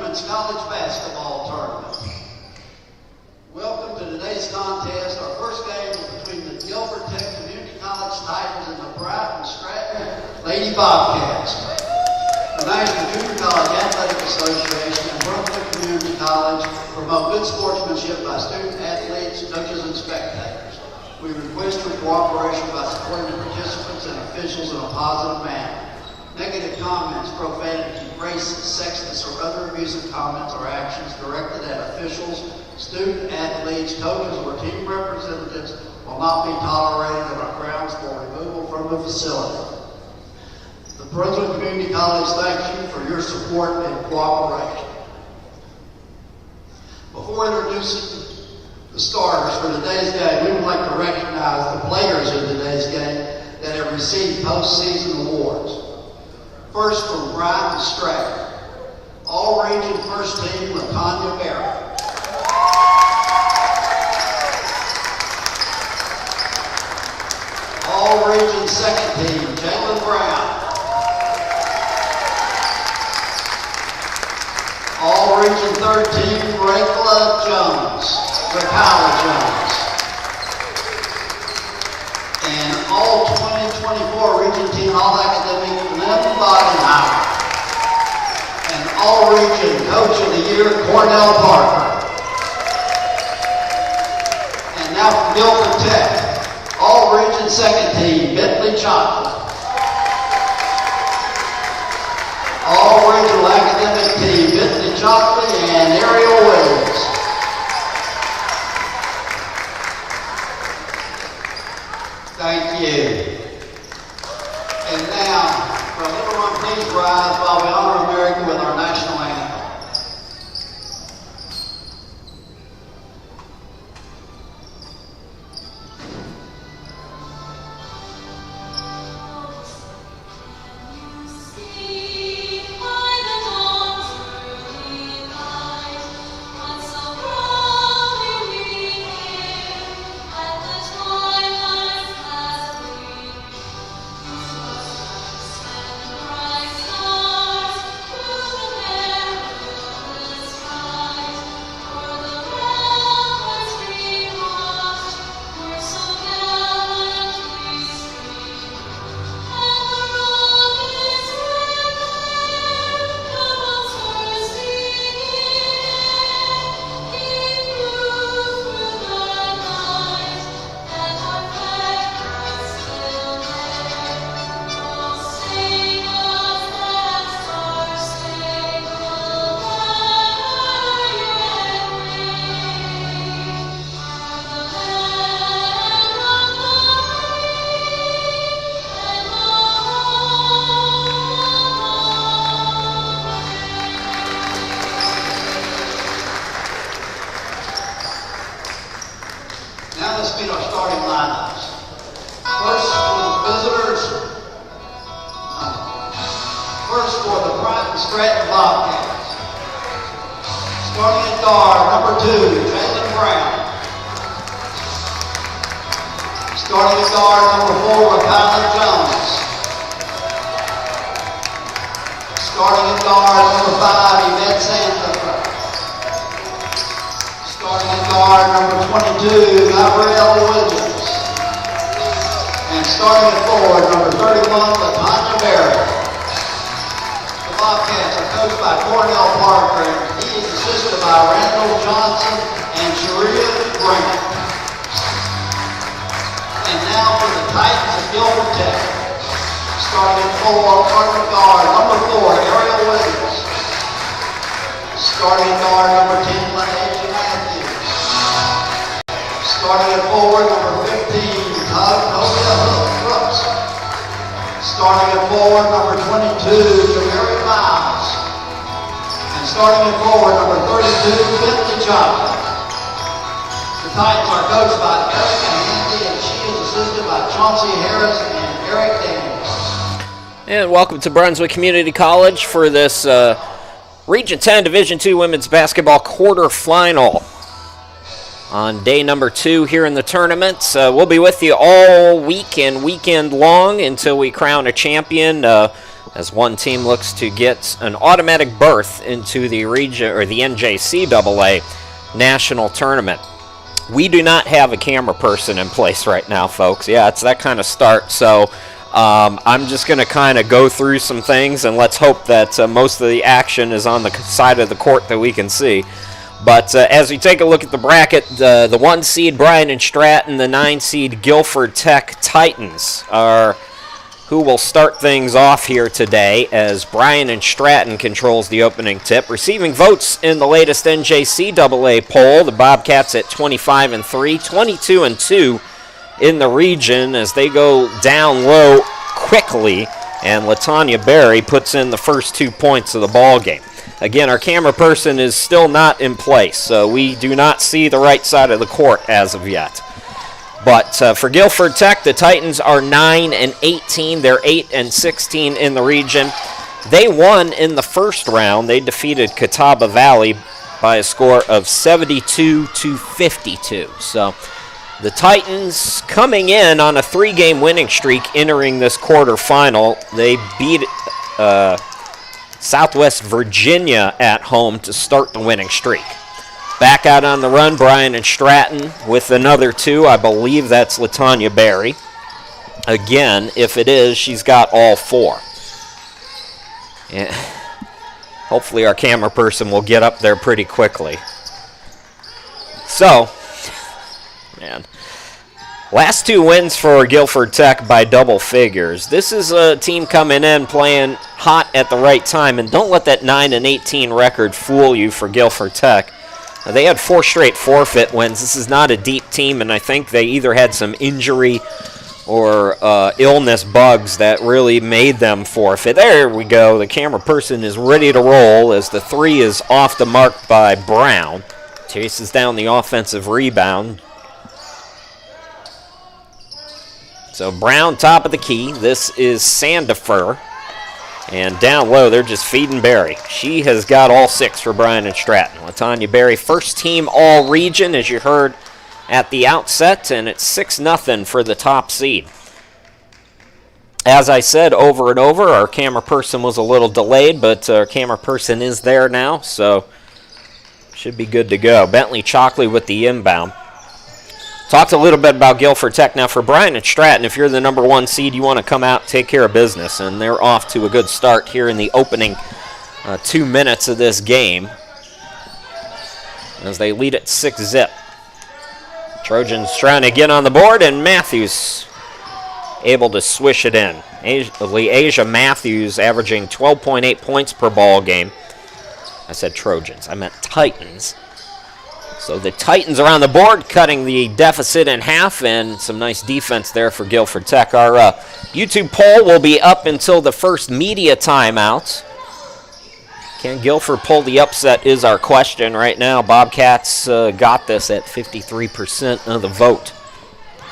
Women's College Basketball Tournament. Welcome to today's contest. Our first game is between the Guilford Community College Titans and the Bryant and Stratton Lady Bobcats. The National Junior College Athletic Association and Brunswick Community College promote good sportsmanship by student athletes, coaches, and spectators. We request your cooperation by supporting the participants and officials in a positive manner. Negative comments, profanity, racist, sexist, or other abusive comments or actions directed at officials, student athletes, coaches, or team representatives will not be tolerated and are grounds for removal from the facility. The Brunswick Community College thanks you for your support and cooperation. Before introducing the starters for today's game, we would like to recognize the players in today's game that have received postseason awards. First, from Bryant and Stratton, All-Region First Team LaTanya Barrett. All-Region Second Team Jalen Brown. All-Region Third Team Raycla Jones, Kyla Jones. And all 2024 Region Team All-Academic Lynn Bodenhauer. And All-Region Coach of the Year Cornell Parker. And now from Guilford Tech, All-Region Second Team Bentley Chocolate. All-Regional Academic Team Bentley Chocolate and Ariel Williams. Thank you. And now, for a little run, please rise while we honor America with our national anthem. Now let's meet our starting lineups. First for the visitors. First for the Bryant and Stratton Bobcats. Starting at guard, number 2, Jalen Brown. Starting at guard, number 4, Kyla Jones. Starting at guard, number 5, Yvette Sanford. Starting at guard, number 22, Gabrielle Williams. And starting at forward, number 31, LaTanya Barrett. The Bobcats are coached by Cornell Parker, and he is assisted by Randall Johnson and Sharia Bryant. And now for the Titans of Guilford Tech. Starting at guard, number 4, Ariel Williams. Starting at guard, number 10, LaNasia Matthews. Starting at forward, number 15, Tovia Brooks. Starting at forward, number 22, Jamari Miles. And starting at forward, number 32, Bentley Chocolate. The Titans are coached by Erica Handy, and she is assisted by Chauncey Harris and Eric Daniels. And welcome to Brunswick Community College for this Region 10 Division II Women's Basketball Quarterfinal. On day number 2 here in the tournament. We'll be with you all week and weekend long until we crown a champion. as one team looks to get an automatic berth into the region or the NJCAA National Tournament. We do not have a camera person in place right now, folks. Yeah, it's that kind of start. So I'm just going to kind of go through some things, and let's hope that most of the action is on the side of the court that we can see. But as we take a look at the bracket, the 1 seed Bryant and Stratton, the 9 seed Guilford Tech Titans are who will start things off here today, as Bryant and Stratton controls the opening tip. Receiving votes in the latest NJCAA poll, the Bobcats at 25-3, 22-2 in the region as they go down low quickly, and LaTanya Berry puts in the first 2 points of the ball game. Again, our camera person is still not in place, so we do not see the right side of the court as of yet. But for Guilford Tech, the Titans are 9-18. They're 8-16 in the region. They won in the first round. They defeated Catawba Valley by a score of 72-52. So the Titans coming in on a 3-game winning streak entering this quarterfinal. They beat Southwest Virginia at home to start the winning streak. Back out on the run, Bryant and Stratton with another 2. I believe that's LaTanya Berry. Again, if it is, she's got all 4. And hopefully our camera person will get up there pretty quickly. So, man, last 2 wins for Guilford Tech by double figures. This is a team coming in playing hot at the right time, and don't let that 9-18 record fool you for Guilford Tech. They had 4 straight forfeit wins. This is not a deep team, and I think they either had some injury or illness bugs that really made them forfeit. There we go. The camera person is ready to roll as the 3 is off the mark by Brown. Chases down the offensive rebound. So Brown, top of the key. This is Sandifer. And down low, they're just feeding Berry. She has got all 6 for Bryant and Stratton. LaTanya Berry, first team all-region, as you heard at the outset, and it's 6-0 for the top seed. As I said over and over, our camera person was a little delayed, but our camera person is there now, so should be good to go. Bentley Chalkley with the inbound. Talked a little bit about Guilford Tech. Now, for Bryant and Stratton, if you're the number 1 seed, you want to come out and take care of business, and they're off to a good start here in the opening 2 minutes of this game as they lead at 6-0. Trojans trying to get on the board, and Matthews able to swish it in. Asia Matthews averaging 12.8 points per ball game. I said Trojans. I meant Titans. So the Titans are on the board, cutting the deficit in half, and some nice defense there for Guilford Tech. Our YouTube poll will be up until the first media timeout. Can Guilford pull the upset is our question right now. Bobcats got this at 53% of the vote.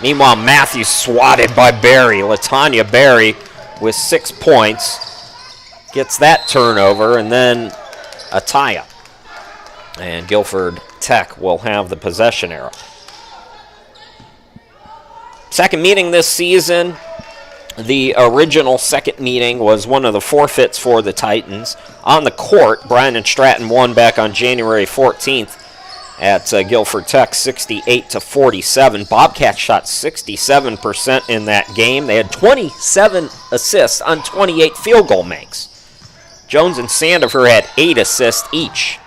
Meanwhile, Matthews swatted by Berry. LaTanya Berry with 6 points gets that turnover, and then a tie-up. And Guilford Tech will have the possession arrow. Second meeting this season. The original second meeting was one of the forfeits for the Titans. On the court, Bryant and Stratton won back on January 14th at Guilford Tech, 68-47. Bobcats shot 67% in that game. They had 27 assists on 28 field goal makes. Jones and Sandifer had 8 assists each.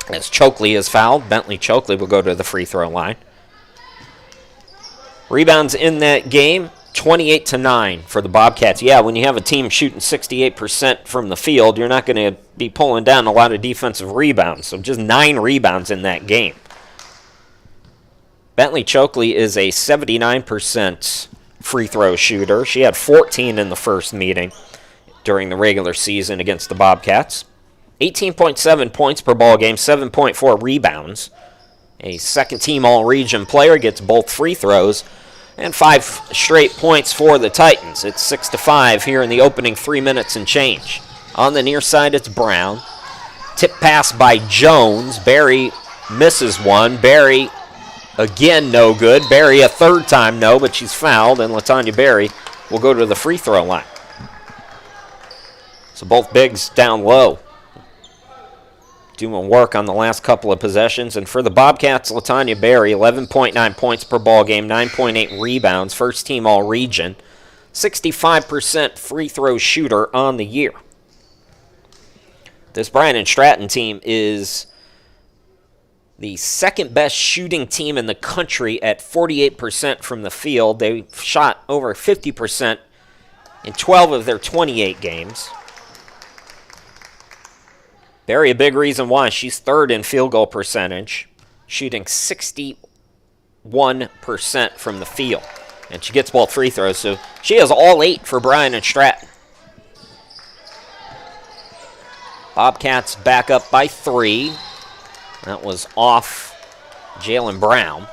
As Chalkley is fouled, Bentley Chalkley will go to the free throw line. Rebounds in that game, 28-9 for the Bobcats. Yeah, when you have a team shooting 68% from the field, you're not going to be pulling down a lot of defensive rebounds. So just 9 rebounds in that game. Bentley Chalkley is a 79% free throw shooter. She had 14 in the first meeting during the regular season against the Bobcats. 18.7 points per ball game, 7.4 rebounds. A second-team all-region player gets both free throws, and 5 straight points for the Titans. It's 6-5 here in the opening 3 minutes and change. On the near side, it's Brown. Tip pass by Jones. Berry misses one. Berry, again, no good. Berry a third time no, but she's fouled, and LaTanya Berry will go to the free throw line. So both bigs down low, doing work on the last couple of possessions. And for the Bobcats, LaTanya Berry, 11.9 points per ball game, 9.8 rebounds, first team all-region, 65% free throw shooter on the year. This Bryant and Stratton team is the second best shooting team in the country at 48% from the field. They shot over 50% in 12 of their 28 games. Berry, a big reason why. She's third in field goal percentage, shooting 61% from the field. And she gets both free throws, so she has all 8 for Bryant and Stratton. Bobcats back up by 3. That was off Jalen Brown.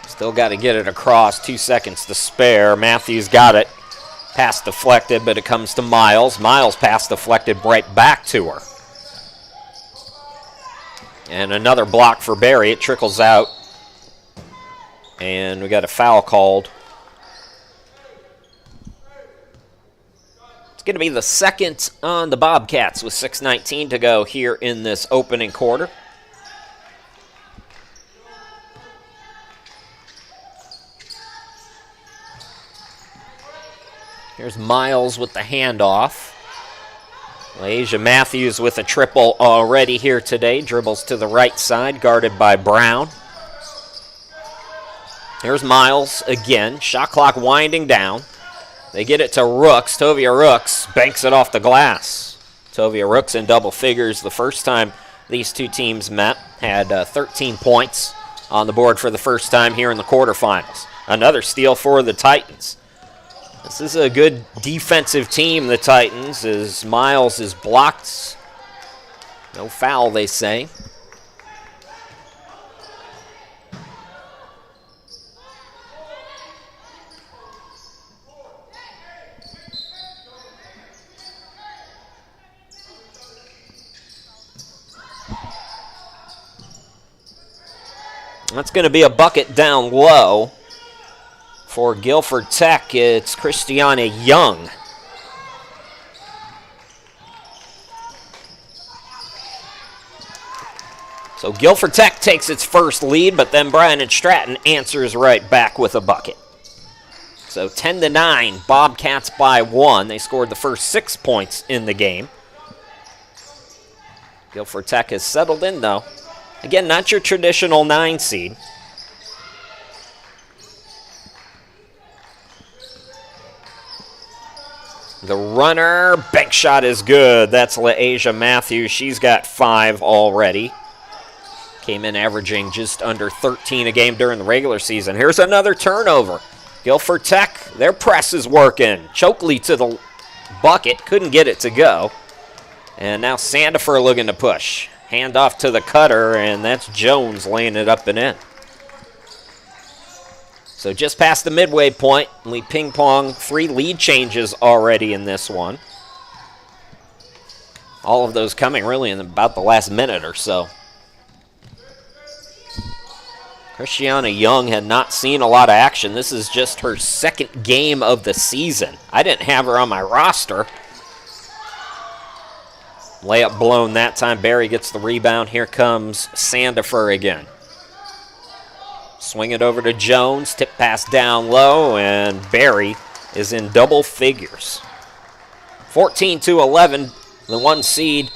Still got to get it across. 2 seconds to spare. Matthews got it. Pass deflected, but it comes to Miles. Miles pass deflected right back to her. And another block for Berry. It trickles out. And we got a foul called. It's going to be the second on the Bobcats with 6:19 to go here in this opening quarter. Here's Miles with the handoff. Asia Matthews with a triple already here today. Dribbles to the right side, guarded by Brown. Here's Miles again. Shot clock winding down. They get it to Rooks. Tovia Rooks banks it off the glass. Tovia Rooks in double figures the first time these two teams met. Had 13 points on the board for the first time here in the quarterfinals. Another steal for the Titans. This is a good defensive team, the Titans, as Miles is blocked. No foul, they say. That's going to be a bucket down low. For Guilford Tech, it's Christiana Young. So Guilford Tech takes its first lead, but then Bryant and Stratton answers right back with a bucket. So 10-9, Bobcats by 1. They scored the first 6 points in the game. Guilford Tech has settled in, though. Again, not your traditional 9 seed. The runner, bank shot is good. That's LaAsia Matthews. She's got 5 already. Came in averaging just under 13 a game during the regular season. Here's another turnover. Guilford Tech, their press is working. Chokley to the bucket, couldn't get it to go. And now Sandifer looking to push. Hand off to the cutter, and that's Jones laying it up and in. So just past the midway point, we ping-pong 3 lead changes already in this one. All of those coming really in about the last minute or so. Christiana Young had not seen a lot of action. This is just her second game of the season. I didn't have her on my roster. Layup blown that time. Berry gets the rebound. Here comes Sandifer again. Swing it over to Jones. Tip pass down low, and Berry is in double figures. 14-11, the 1 seed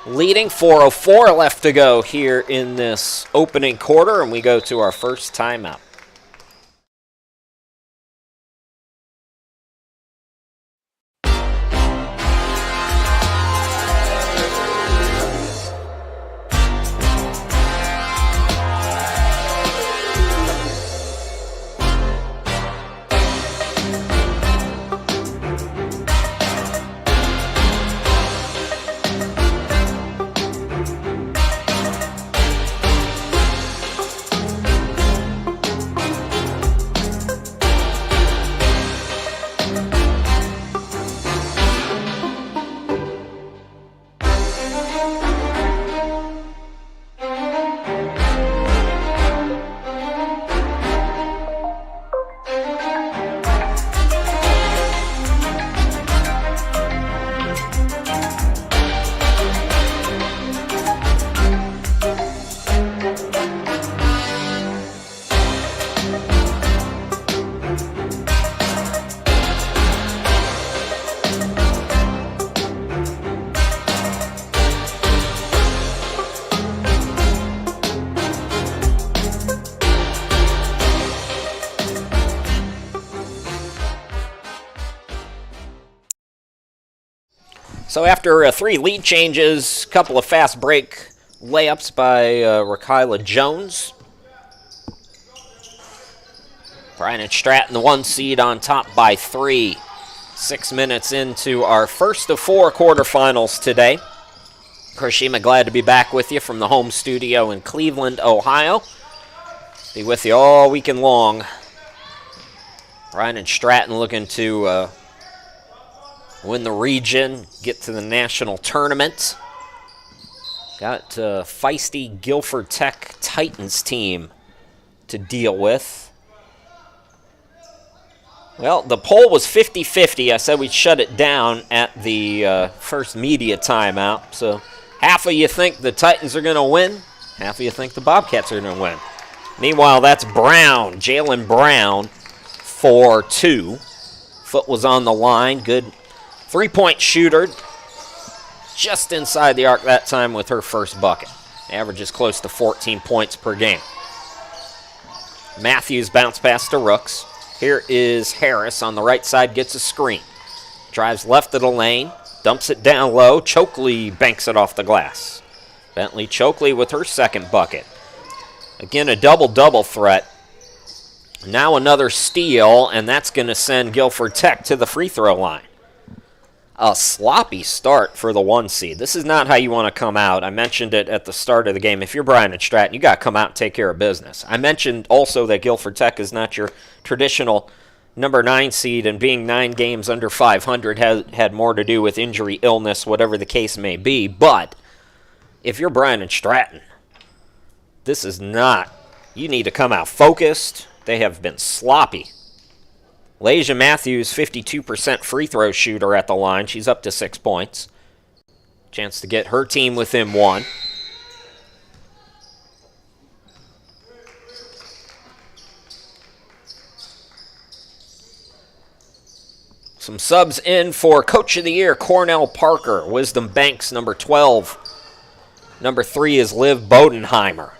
leading. 4:04 left to go here in this opening quarter, and we go to our first timeout. So after 3 lead changes, a couple of fast break layups by Rakyla Jones. Bryant and Stratton, the 1 seed, on top by 3. 6 minutes into our first of 4 quarterfinals today. Hiroshima, glad to be back with you from the home studio in Cleveland, Ohio. Be with you all weekend long. Bryant and Stratton looking to win the region, get to the national tournament. Got a feisty Guilford Tech Titans team to deal with. Well, the poll was 50-50. I said we'd shut it down at the first media timeout. So half of you think the Titans are going to win, half of you think the Bobcats are going to win. Meanwhile, that's Brown, Jalen Brown, for 2. Foot was on the line. Good 3-point shooter. Just inside the arc that time with her first bucket. Averages close to 14 points per game. Matthews bounce pass to Rooks. Here is Harris on the right side, gets a screen. Drives left of the lane, dumps it down low. Chokley banks it off the glass. Bentley Chokley with her second bucket. Again, a double-double threat. Now another steal, and that's going to send Guilford Tech to the free throw line. A sloppy start for the 1 seed. This is not how you want to come out. I mentioned it at the start of the game. If you're Bryant and Stratton, you got to come out and take care of business. I mentioned also that Guilford Tech is not your traditional number 9 seed, and being 9 games under 500 had more to do with injury, illness, whatever the case may be. But if you're Bryant and Stratton, this is not. You need to come out focused. They have been sloppy. Lasia Matthews, 52% free throw shooter at the line. She's up to 6 points. Chance to get her team within 1. Some subs in for Coach of the Year, Cornell Parker. Wisdom Banks, number 12. Number 3 is Liv Bodenheimer.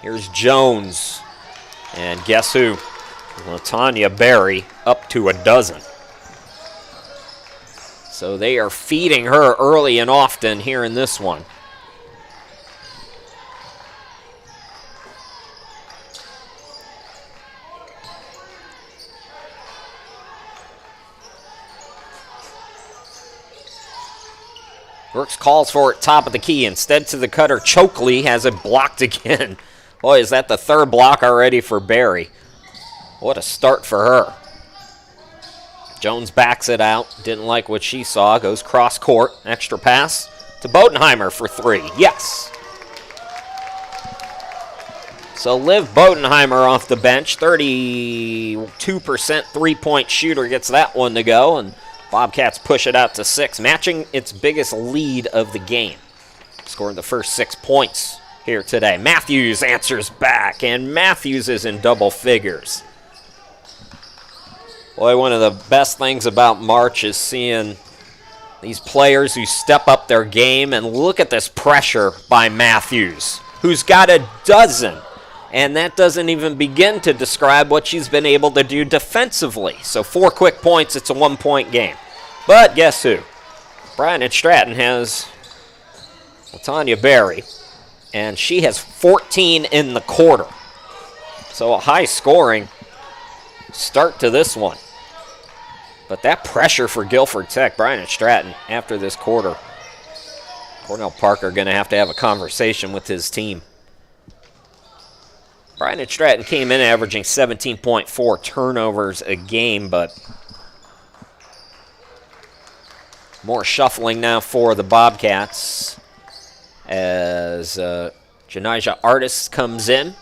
Here's Jones. And guess who? LaTanya Berry up to a dozen. So they are feeding her early and often here in this one. Brooks calls for it top of the key. Instead to the cutter, Chokley has it blocked again. Boy, is that the 3rd block already for Berry. What a start for her. Jones backs it out. Didn't like what she saw. Goes cross court. Extra pass to Bodenheimer for 3. Yes. So Liv Bodenheimer off the bench. 32% 3-point shooter gets that one to go. And Bobcats push it out to 6, matching its biggest lead of the game. Scoring the first 6 points here today. Matthews answers back, and Matthews is in double figures. Boy, one of the best things about March is seeing these players who step up their game, and look at this pressure by Matthews, who's got a dozen, and that doesn't even begin to describe what she's been able to do defensively. So 4 quick points, it's a 1-point game. But guess who? Bryant and Stratton has LaTanya Berry, and she has 14 in the quarter. So a high-scoring start to this one. But that pressure for Guilford Tech, Bryant and Stratton, after this quarter. Cornell Parker going to have a conversation with his team. Bryant and Stratton came in averaging 17.4 turnovers a game, but more shuffling now for the Bobcats as Janijah Artis comes in.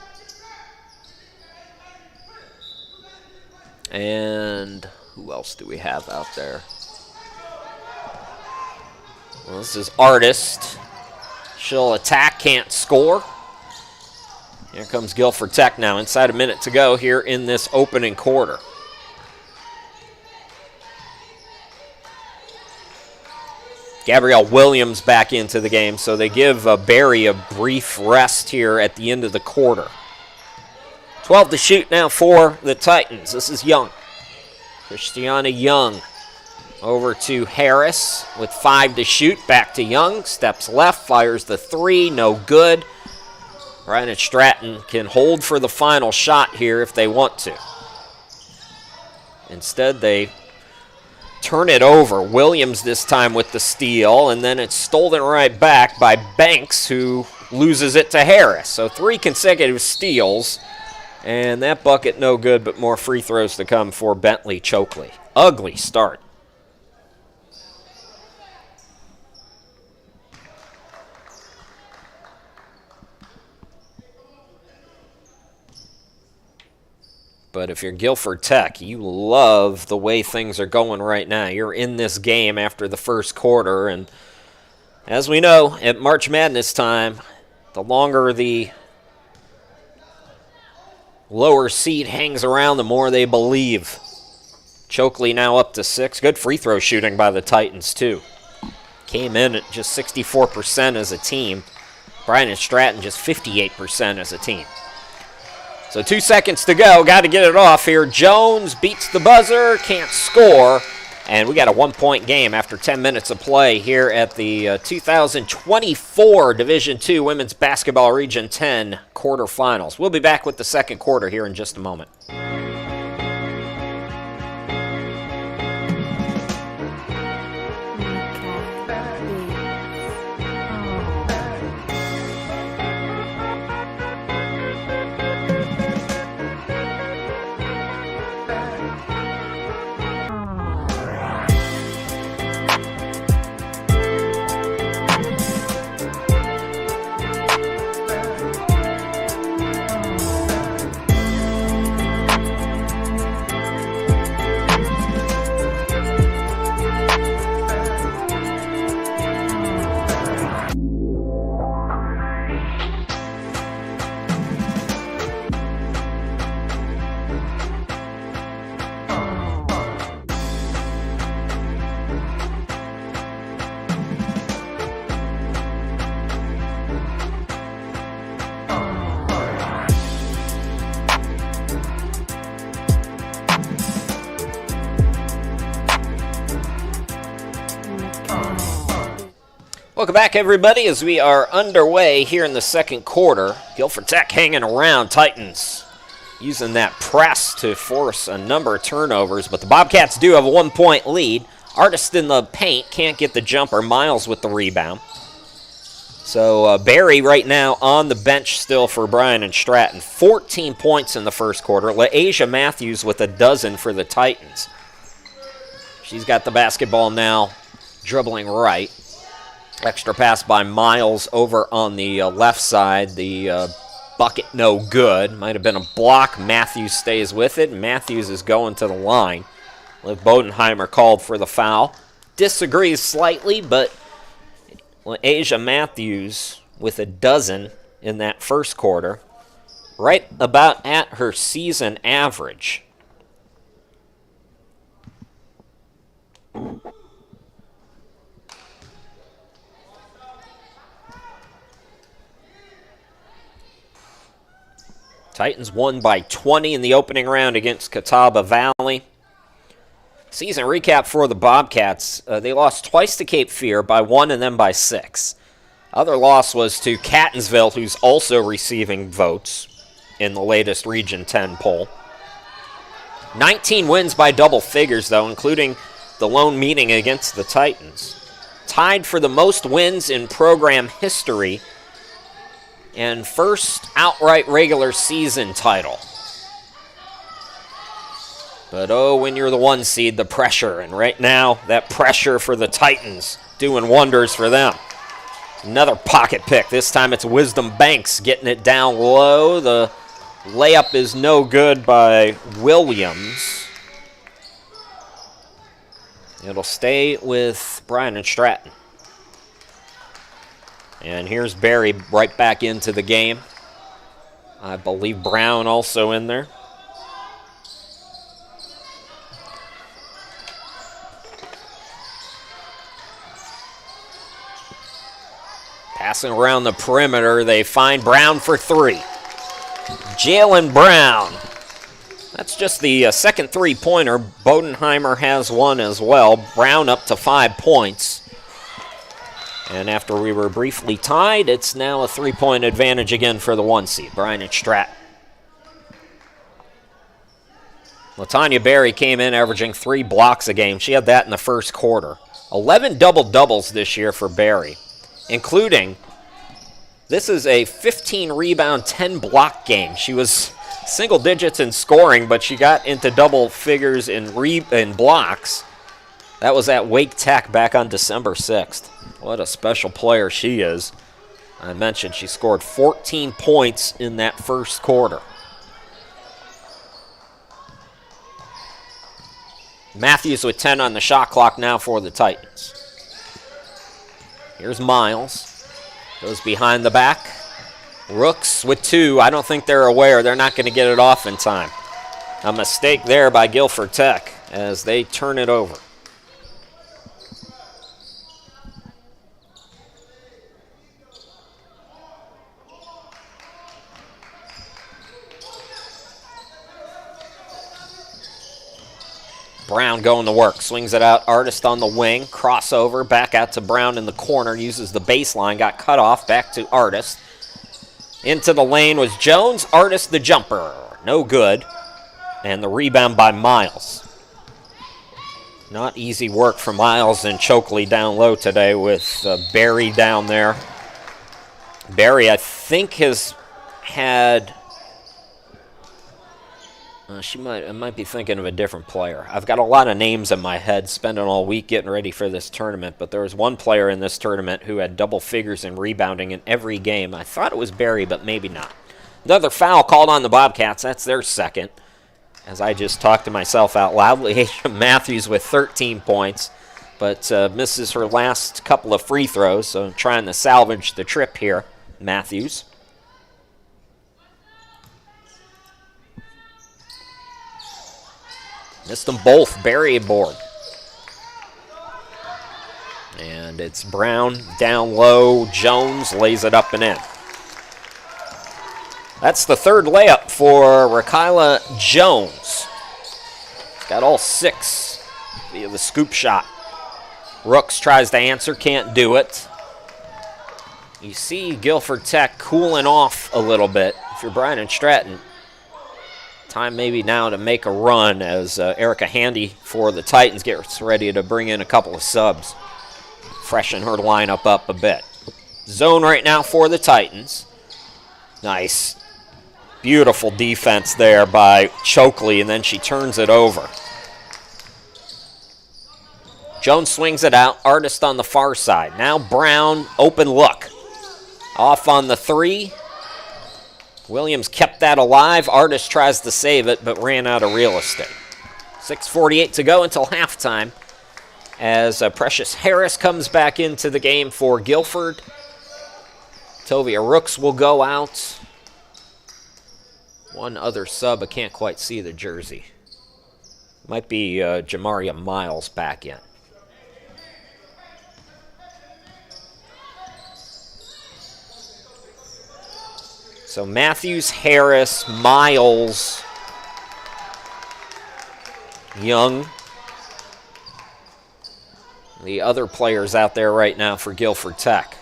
And who else do we have out there? Well, this is Artist. She'll attack, can't score. Here comes Guilford Tech now, inside a minute to go here in this opening quarter. Gabrielle Williams back into the game, so they give Berry a brief rest here at the end of the quarter. 12 to shoot now for the Titans. This is Young. Christiana Young Over to Harris with 5 to shoot. Back to Young. Steps left. Fires the 3. No good. Bryant and Stratton can hold for the final shot here if they want to. Instead, they turn it over. Williams this time with the steal, and then it's stolen right back by Banks, who loses it to Harris. So 3 consecutive steals, and that bucket no good, but more free throws to come for Bentley Chokley. Ugly start. But if you're Guilford Tech, you love the way things are going right now. You're in this game after the first quarter, and as we know, at March Madness time, the longer the lower seed hangs around, the more they believe. Chokley now up to 6. Good free throw shooting by the Titans, too. Came in at just 64% as a team. Bryant and Stratton just 58% as a team. So 2 seconds to go. Got to get it off here. Jones beats the buzzer, can't score. And we got a 1-point game after 10 minutes of play here at the 2024 Division II Women's Basketball Region 10 quarterfinals. We'll be back with the second quarter here in just a moment. Welcome back, everybody, as we are underway here in the second quarter. Guilford Tech hanging around. Titans using that press to force a number of turnovers, but the Bobcats do have a 1-point lead. Artist in the paint can't get the jumper. Miles with the rebound. So Barry right now on the bench still for Bryant and Stratton. 14 points in the first quarter. LaAsia Matthews with a dozen for the Titans. She's got the basketball now, dribbling right. Extra pass by Miles over on the left side. The bucket no good. Might have been a block. Matthews stays with it. Matthews is going to the line. Liv Bodenheimer called for the foul. Disagrees slightly, but Asia Matthews with a dozen in that first quarter. Right about at her season average. Titans won by 20 in the opening round against Catawba Valley. Season recap for the Bobcats. They lost twice to Cape Fear, by 1 and then by 6. Other loss was to Catonsville, who's also receiving votes in the latest Region 10 poll. 19 wins by double figures, though, including the lone meeting against the Titans. Tied for the most wins in program history and first outright regular season title. But oh, when you're the 1 seed, the pressure. And right now, that pressure for the Titans doing wonders for them. Another pocket pick. This time it's Wisdom Banks getting it down low. The layup is no good by Williams. It'll stay with Bryant and Stratton. And here's Barry right back into the game. I believe Brown also in there. Passing around the perimeter, they find Brown for 3. Jalen Brown. That's just the second three-pointer. Bodenheimer has one as well. Brown up to 5 points. And after we were briefly tied, it's now a 3-point advantage again for the 1 seed, Bryant and Stratton. LaTanya Berry came in averaging 3 blocks a game. She had that in the first quarter. 11 double-doubles this year for Berry, including, this is a 15-rebound, 10-block game. She was single digits in scoring, but she got into double figures in blocks. That was at Wake Tech back on December 6th. What a special player she is. I mentioned she scored 14 points in that first quarter. Matthews with 10 on the shot clock now for the Titans. Here's Miles. Goes behind the back. Rooks with 2. I don't think they're aware. They're not going to get it off in time. A mistake there by Guilford Tech as they turn it over. Brown going to work, swings it out, Artist on the wing, crossover, back out to Brown in the corner, uses the baseline, got cut off, back to Artist. Into the lane was Jones, Artist the jumper, no good, and the rebound by Miles. Not easy work for Miles and Chokley down low today with Berry down there. Berry, I think, has had... I might be thinking of a different player. I've got a lot of names in my head, spending all week getting ready for this tournament, but there was one player in this tournament who had double figures in rebounding in every game. I thought it was Berry, but maybe not. Another foul called on the Bobcats. That's their second. As I just talked to myself out loud, Leisha Matthews with 13 points, but misses her last couple of free throws, so trying to salvage the trip here, Matthews. Missed them both. Berry aboard. And it's Brown down low. Jones lays it up and in. That's the third layup for Rakyla Jones. Got all 6 via the scoop shot. Rooks tries to answer, can't do it. You see Guilford Tech cooling off a little bit. If you're Bryant and Stratton, time maybe now to make a run as Erica Handy for the Titans gets ready to bring in a couple of subs. Freshen her lineup up a bit. Zone right now for the Titans. Nice. Beautiful defense there by Chokley, and then she turns it over. Jones swings it out. Artist on the far side. Now Brown, open look. Off on the 3. Williams kept that alive. Artist tries to save it, but ran out of real estate. 6:48 to go until halftime as Precious Harris comes back into the game for Guilford. Tovia Rooks will go out. One other sub, I can't quite see the jersey. Might be Jamaria Miles back in. So Matthews, Harris, Miles, Young. The other players out there right now for Guilford Tech.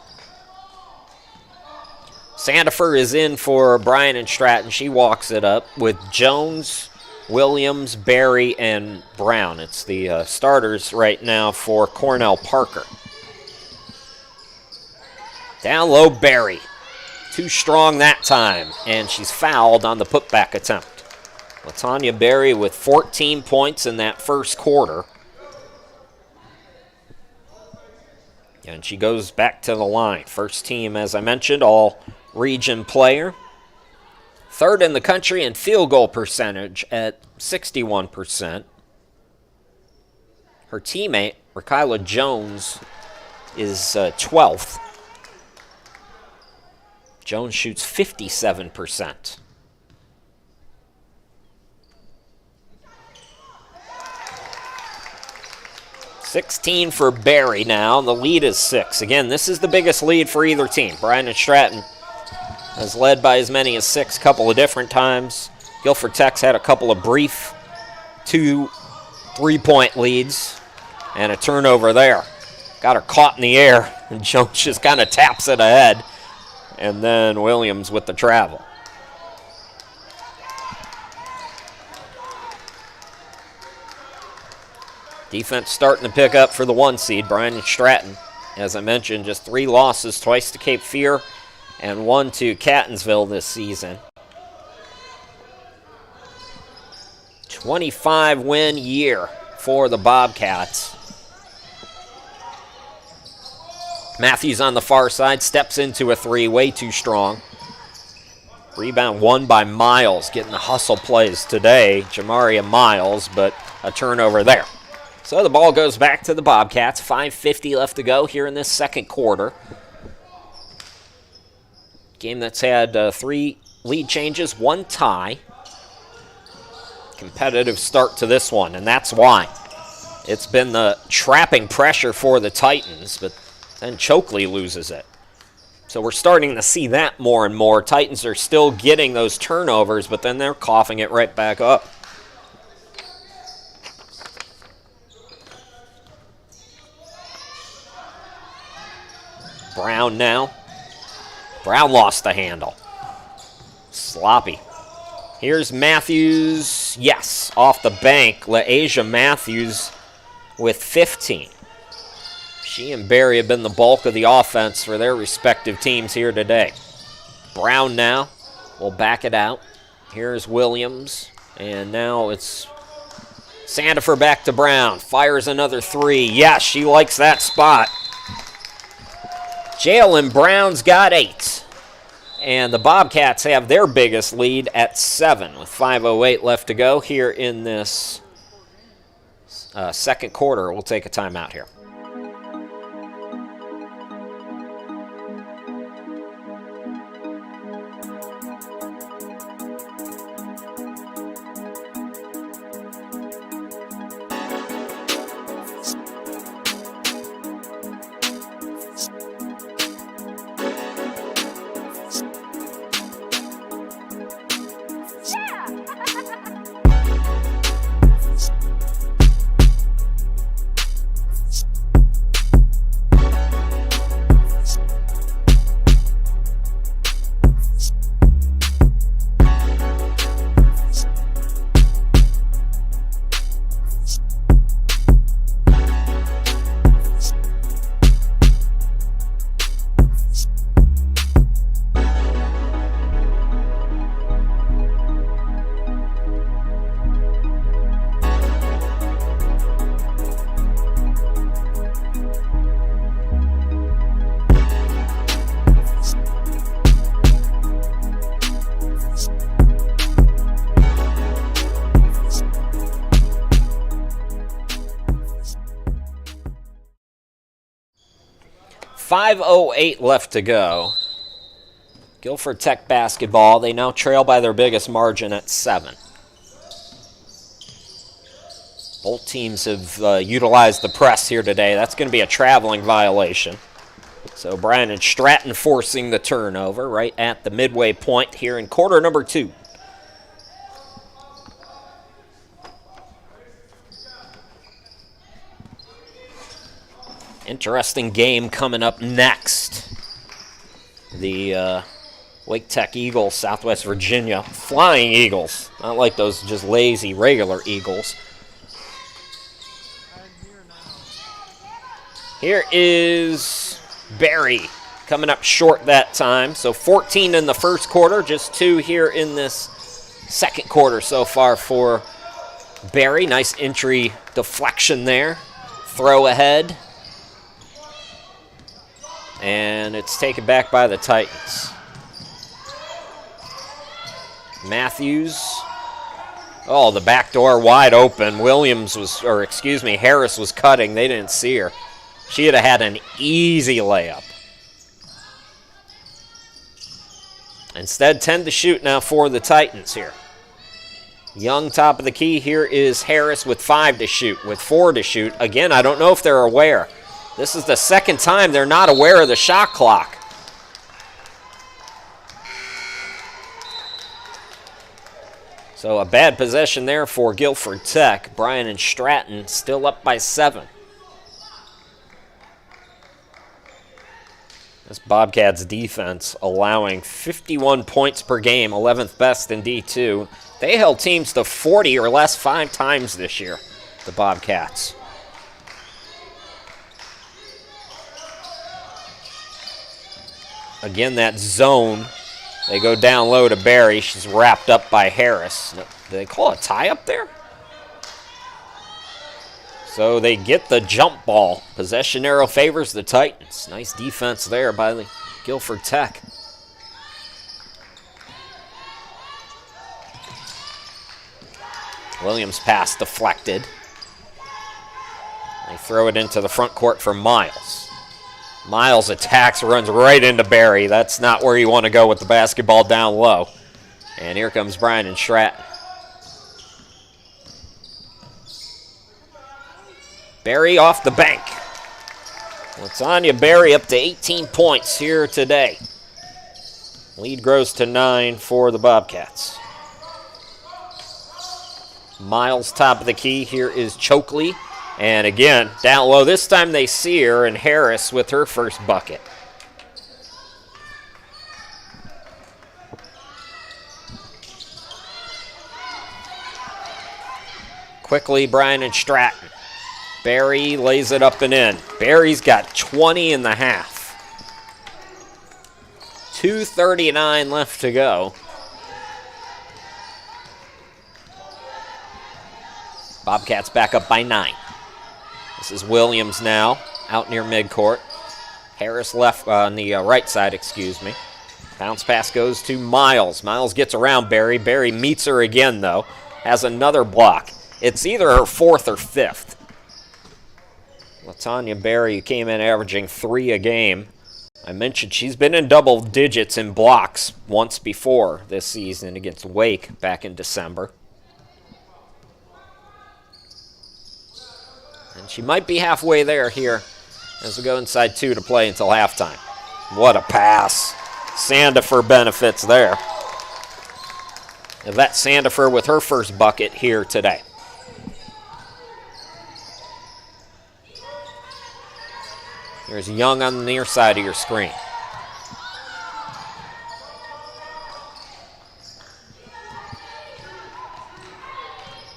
Sandifer is in for Bryant and Stratton. She walks it up with Jones, Williams, Berry, and Brown. It's the starters right now for Cornell Parker. Down low, Berry. Too strong that time, and she's fouled on the putback attempt. LaTanya Berry with 14 points in that first quarter. And she goes back to the line. First team, as I mentioned, all region player. Third in the country in field goal percentage at 61%. Her teammate, Rakyla Jones, is 12th. Jones shoots 57%. $16 for Berry now. The lead is 6. Again, this is the biggest lead for either team. Bryant and Stratton has led by as many as 6 a couple of different times. Guilford Tech's had a couple of brief 2 3-point leads, and a turnover there. Got her caught in the air, and Jones just kind of taps it ahead, and then Williams with the travel. Defense starting to pick up for the 1 seed, Bryant and Stratton. As I mentioned, just 3 losses, twice to Cape Fear and 1 to Catonsville this season. 25-win year for the Bobcats. Matthews on the far side, steps into a 3, way too strong. Rebound won by Miles, getting the hustle plays today, Jamaria Miles, but a turnover there. So the ball goes back to the Bobcats. 5:50 left to go here in this second quarter. Game that's had 3 lead changes, 1 tie. Competitive start to this one, and that's why. It's been the trapping pressure for the Titans, but then Chokley loses it. So we're starting to see that more and more. Titans are still getting those turnovers, but then they're coughing it right back up. Brown now. Brown lost the handle. Sloppy. Here's Matthews. Yes, off the bank. LaAsia Matthews with 15. She and Barry have been the bulk of the offense for their respective teams here today. Brown now will back it out. Here's Williams. And now it's Sandifer back to Brown. Fires another 3. Yes, she likes that spot. Jalen Brown's got 8. And the Bobcats have their biggest lead at 7 with 5:08 left to go here in this second quarter. We'll take a timeout here. .508 left to go. Guilford Tech basketball, they now trail by their biggest margin at 7. Both teams have utilized the press here today. That's going to be a traveling violation. So Bryant and Stratton forcing the turnover right at the midway point here in quarter number 2. Interesting game coming up next. The Wake Tech Eagles, Southwest Virginia, Flying Eagles. Not like those just lazy, regular Eagles. Here is Barry coming up short that time. So 14 in the first quarter, just 2 here in this second quarter so far for Barry. Nice entry deflection there. Throw ahead. And it's taken back by the Titans. Matthews. Oh, the back door wide open. Harris was cutting. They didn't see her. She would have had an easy layup. Instead, 10 to shoot now for the Titans here. Young top of the key. Here is Harris with 5 to shoot, with 4 to shoot. Again, I don't know if they're aware. This is the second time they're not aware of the shot clock. So a bad possession there for Guilford Tech. Bryant and Stratton still up by 7. This Bobcats defense allowing 51 points per game, 11th best in D2. They held teams to 40 or less 5 times this year, the Bobcats. Again, that zone. They go down low to Barry. She's wrapped up by Harris. Do they call a tie up there? So they get the jump ball. Possession arrow favors the Titans. Nice defense there by the Guilford Tech. Williams' pass deflected. They throw it into the front court for Miles. Miles attacks, runs right into Barry. That's not where you want to go with the basketball down low. And here comes Bryant and Stratton. Barry off the bank. Latanya Barry up to 18 points here today. Lead grows to 9 for the Bobcats. Miles top of the key. Here is Chokley. And again, down low. This time they see her, and Harris with her first bucket. Quickly, Bryant and Stratton. Barry lays it up and in. Barry's got 20 in the half. 2:39 left to go. Bobcats back up by 9. This is Williams now, out near midcourt. Harris left on the right side, excuse me. Bounce pass goes to Miles. Miles gets around Barry. Barry meets her again, though. Has another block. It's either her 4th or 5th. Latanya Barry came in averaging 3 a game. I mentioned she's been in double digits in blocks once before this season against Wake back in December. And she might be halfway there here as we go inside 2 to play until halftime. What a pass. Sandifer benefits there. Yvette Sandifer with her first bucket here today. There's Young on the near side of your screen.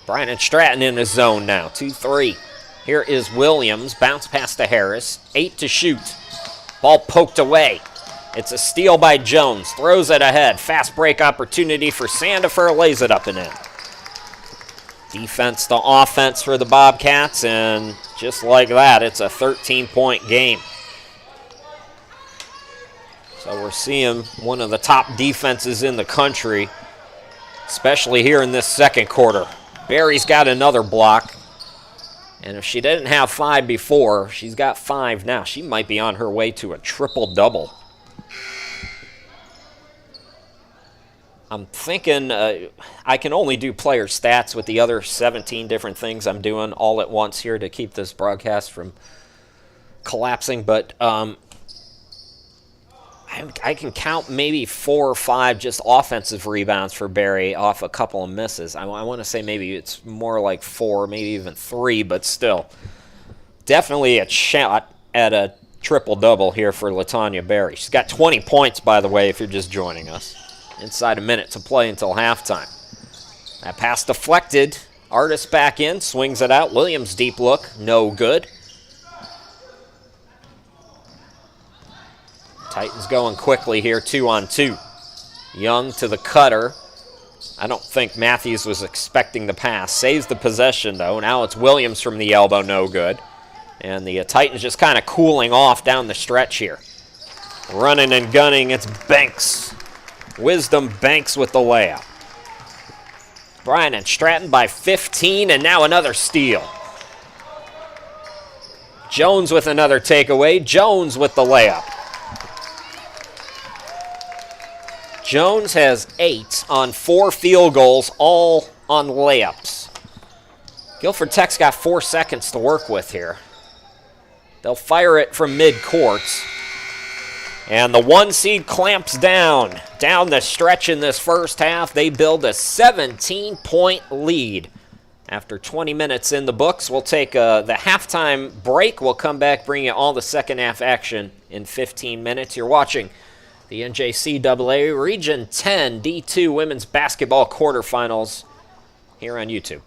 Bryant and Stratton in the zone now, 2-3. Here is Williams, bounce pass to Harris, 8 to shoot. Ball poked away. It's a steal by Jones, throws it ahead. Fast break opportunity for Sandifer, lays it up and in. Defense to offense for the Bobcats, and just like that, it's a 13-point game. So we're seeing one of the top defenses in the country, especially here in this second quarter. Barry's got another block. And if she didn't have 5 before, she's got 5 now. She might be on her way to a triple-double. I'm thinking I can only do player stats with the other 17 different things I'm doing all at once here to keep this broadcast from collapsing. But I can count maybe 4 or 5 just offensive rebounds for Barry off a couple of misses. I want to say maybe it's more like 4, maybe even 3, but still. Definitely a shot at a triple-double here for Latanya Barry. She's got 20 points, by the way, if you're just joining us. Inside a minute to play until halftime. That pass deflected. Artis back in, swings it out. Williams deep look, no good. Titans going quickly here, 2-on-2. Young to the cutter. I don't think Matthews was expecting the pass. Saves the possession, though. Now it's Williams from the elbow, no good. And the Titans just kind of cooling off down the stretch here. Running and gunning, it's Banks. Wisdom Banks with the layup. Bryant and Stratton by 15, and now another steal. Jones with another takeaway. Jones with the layup. Jones has 8 on 4 field goals, all on layups. Guilford Tech's got 4 seconds to work with here. They'll fire it from mid-court. And the 1 seed clamps down the stretch in this first half. They build a 17-point lead. After 20 minutes in the books, we'll take the halftime break. We'll come back, bring you all the second half action in 15 minutes. You're watching the NJCAA Region 10 D2 Women's Basketball Quarterfinals here on YouTube.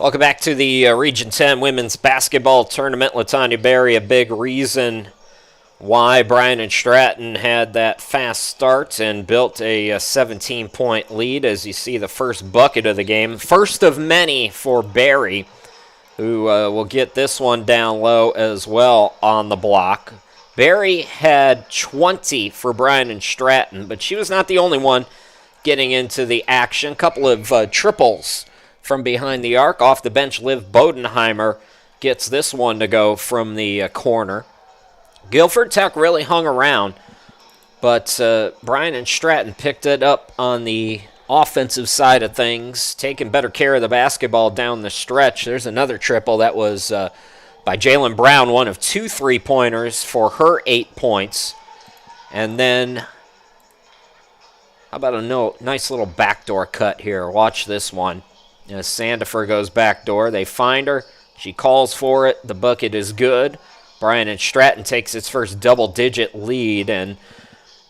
Welcome back to the Region 10 Women's Basketball Tournament. LaTanya Berry, a big reason why Bryant and Stratton had that fast start and built a 17-point lead as you see the first bucket of the game. First of many for Berry, who will get this one down low as well on the block. Berry had 20 for Bryant and Stratton, but she was not the only one getting into the action. A couple of triples from behind the arc. Off the bench, Liv Bodenheimer gets this one to go from the corner. Guilford Tech really hung around, but Bryant and Stratton picked it up on the offensive side of things, taking better care of the basketball down the stretch. There's another triple that was by Jalen Brown, one of 2 3-pointers for her 8 points. And then, how about a nice little backdoor cut here? Watch this one. As Sandifer goes backdoor, they find her. She calls for it. The bucket is good. Bryant and Stratton takes its first double-digit lead. And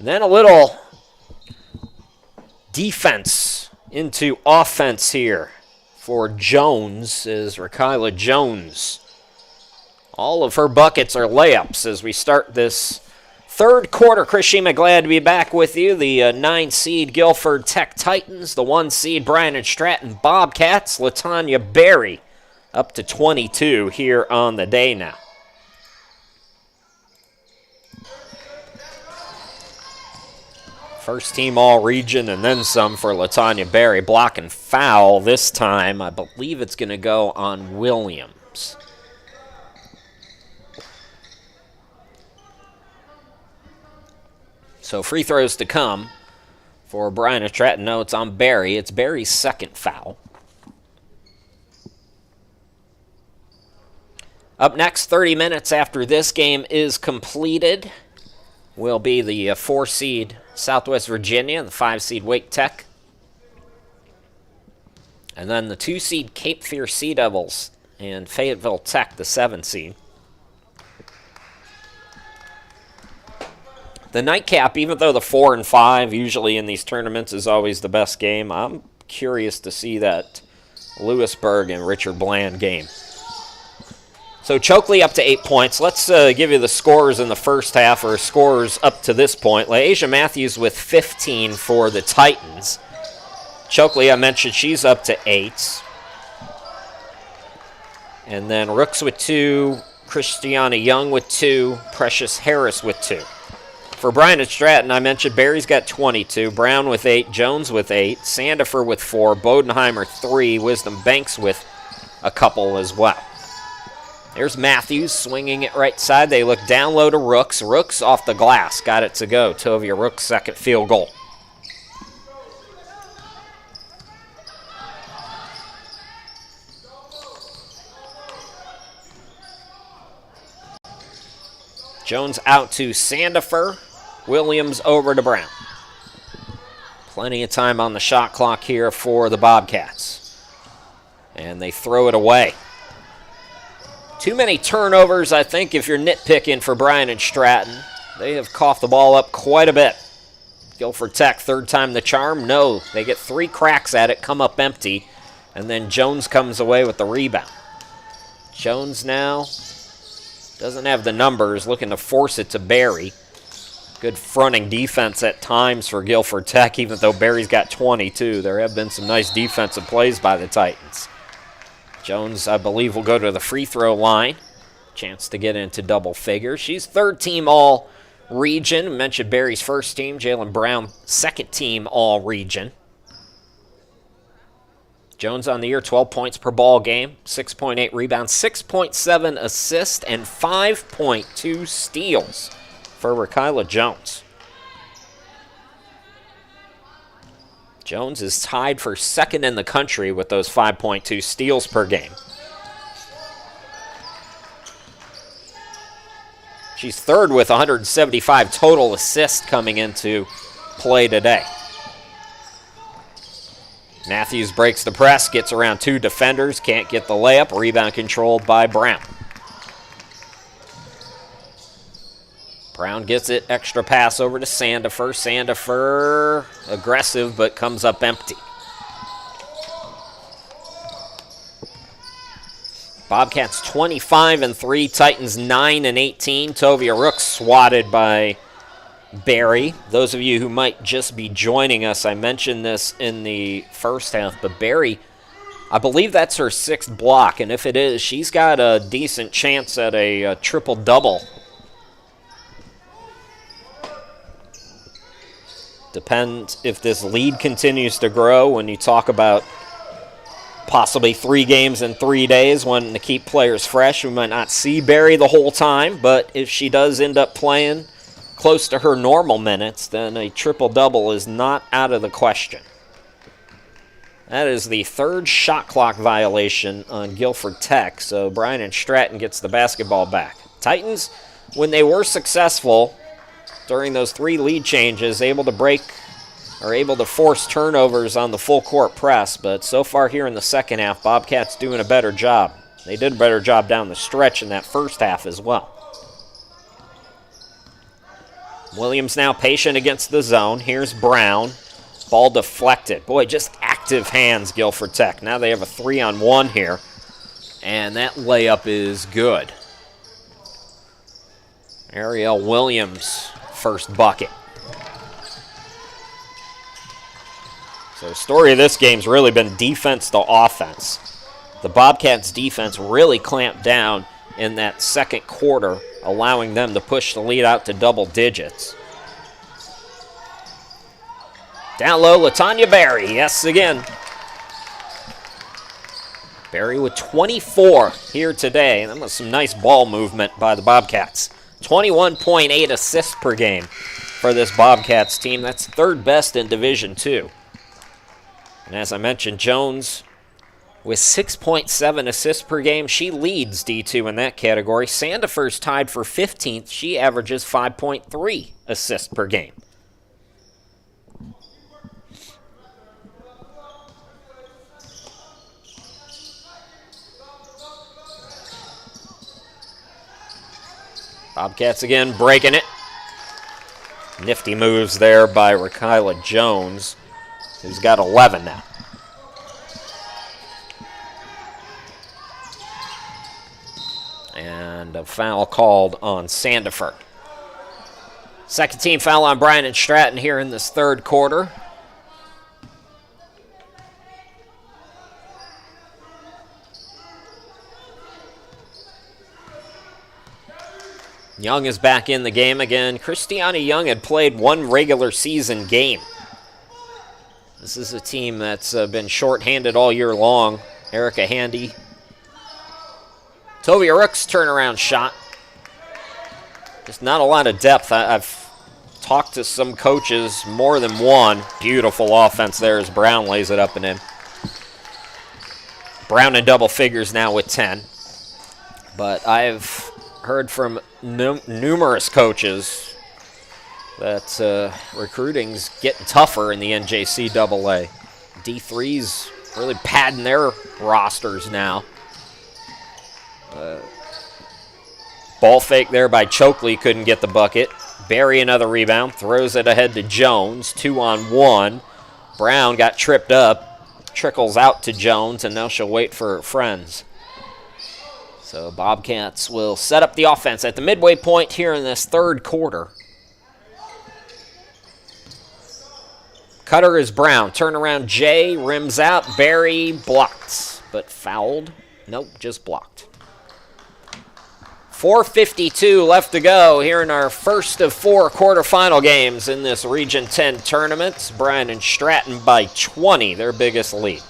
then a little defense into offense here for Jones is Rakyla Jones. All of her buckets are layups as we start this third quarter. Chris Shima, glad to be back with you. The 9-seed Guilford Tech Titans, the 1-seed Bryant and Stratton Bobcats. LaTanya Berry up to 22 here on the day now. First team all-region and then some for LaTanya Berry. Block and foul this time. I believe it's going to go on Williams. So free throws to come for Bryant and Stratton. No, it's on Berry. It's Berry's second foul. Up next, 30 minutes after this game is completed, will be the 4-seed Southwest Virginia and the 5-seed Wake Tech. And then the 2-seed Cape Fear Sea Devils and Fayetteville Tech, the 7-seed. The nightcap, even though the 4 and 5 usually in these tournaments is always the best game, I'm curious to see that Lewisburg and Richard Bland game. So Chokley up to 8 points. Let's give you the scores in the first half, or scores up to this point. Laisha Matthews with 15 for the Titans. Chokley, I mentioned, she's up to 8. And then Rooks with 2, Christiana Young with 2, Precious Harris with 2. For Bryant and Stratton, I mentioned Berry's got 22, Brown with 8, Jones with 8, Sandifer with 4, Bodenheimer 3, Wisdom Banks with a couple as well. There's Matthews swinging it right side. They look down low to Rooks. Rooks off the glass. Got it to go. Tovia Rooks' second field goal. Jones out to Sandifer. Williams over to Brown. Plenty of time on the shot clock here for the Bobcats. And they throw it away. Too many turnovers, I think, if you're nitpicking for Bryant and Stratton. They have coughed the ball up quite a bit. Guilford Tech, third time the charm? No, they get 3 cracks at it, come up empty, and then Jones comes away with the rebound. Jones now doesn't have the numbers, looking to force it to Berry. Good fronting defense at times for Guilford Tech, even though Berry's got 22. There have been some nice defensive plays by the Titans. Jones, I believe, will go to the free throw line. Chance to get into double figures. She's third team all-region. We mentioned Berry's first team. Jalen Brown, second team all-region. Jones on the year, 12 points per ball game, 6.8 rebounds, 6.7 assists, and 5.2 steals for Rakyla Jones. Jones is tied for second in the country with those 5.2 steals per game. She's third with 175 total assists coming into play today. Matthews breaks the press, gets around 2 defenders, can't get the layup. Rebound controlled by Brown. Brown gets it, extra pass over to Sandifer. Sandifer, aggressive, but comes up empty. Bobcats 25-3, Titans 9-18. Tovia Rooks swatted by Barry. Those of you who might just be joining us, I mentioned this in the first half, but Barry, I believe that's her 6th block, and if it is, she's got a decent chance at a triple-double. Depends if this lead continues to grow. When you talk about possibly 3 games in 3 days, wanting to keep players fresh, we might not see Barry the whole time, but if she does end up playing close to her normal minutes, then a triple-double is not out of the question. That is the 3rd shot clock violation on Guilford Tech, so Bryant and Stratton gets the basketball back. Titans, when they were successful during those 3 lead changes, able to force turnovers on the full court press, but so far here in the second half, Bobcats doing a better job. They did a better job down the stretch in that first half as well. Williams now patient against the zone. Here's Brown. Ball deflected. Boy, just active hands, Guilford Tech. Now they have a 3-on-1 here, and that layup is good. Ariel Williams, first bucket. So the story of this game's really been defense to offense. The Bobcats' defense really clamped down in that second quarter, allowing them to push the lead out to double digits. Down low, LaTanya Barry, yes again. Barry with 24 here today. That was some nice ball movement by the Bobcats. 21.8 assists per game for this Bobcats team. That's 3rd best in Division II. And as I mentioned, Jones with 6.7 assists per game. She leads D2 in that category. Sandifer's tied for 15th. She averages 5.3 assists per game. Bobcats again breaking it. Nifty moves there by Rakyla Jones, who's got 11 now. And a foul called on Sandifer. Second team foul on Bryant and Stratton here in this 3rd quarter. Young is back in the game again. Christiana Young had played 1 regular season game. This is a team that's been shorthanded all year long. Erica Handy. Tovia Rooks' turnaround shot. Just not a lot of depth. I've talked to some coaches, more than one. Beautiful offense there as Brown lays it up and in. Brown in double figures now with 10. But I've heard from numerous coaches that recruiting's getting tougher in the NJCAA. D3's really padding their rosters now. Ball fake there by Chokley, couldn't get the bucket. Barry another rebound, throws it ahead to Jones, 2-on-1. Brown got tripped up, trickles out to Jones, and now she'll wait for her friends. So Bobcats will set up the offense at the midway point here in this 3rd quarter. Cutter is Brown. Turnaround Jay, rims out. Barry blocked, but fouled. Nope, just blocked. 4:52 left to go here in our first of 4 quarterfinal games in this Region 10 tournament. Bryant and Stratton by 20, their biggest lead.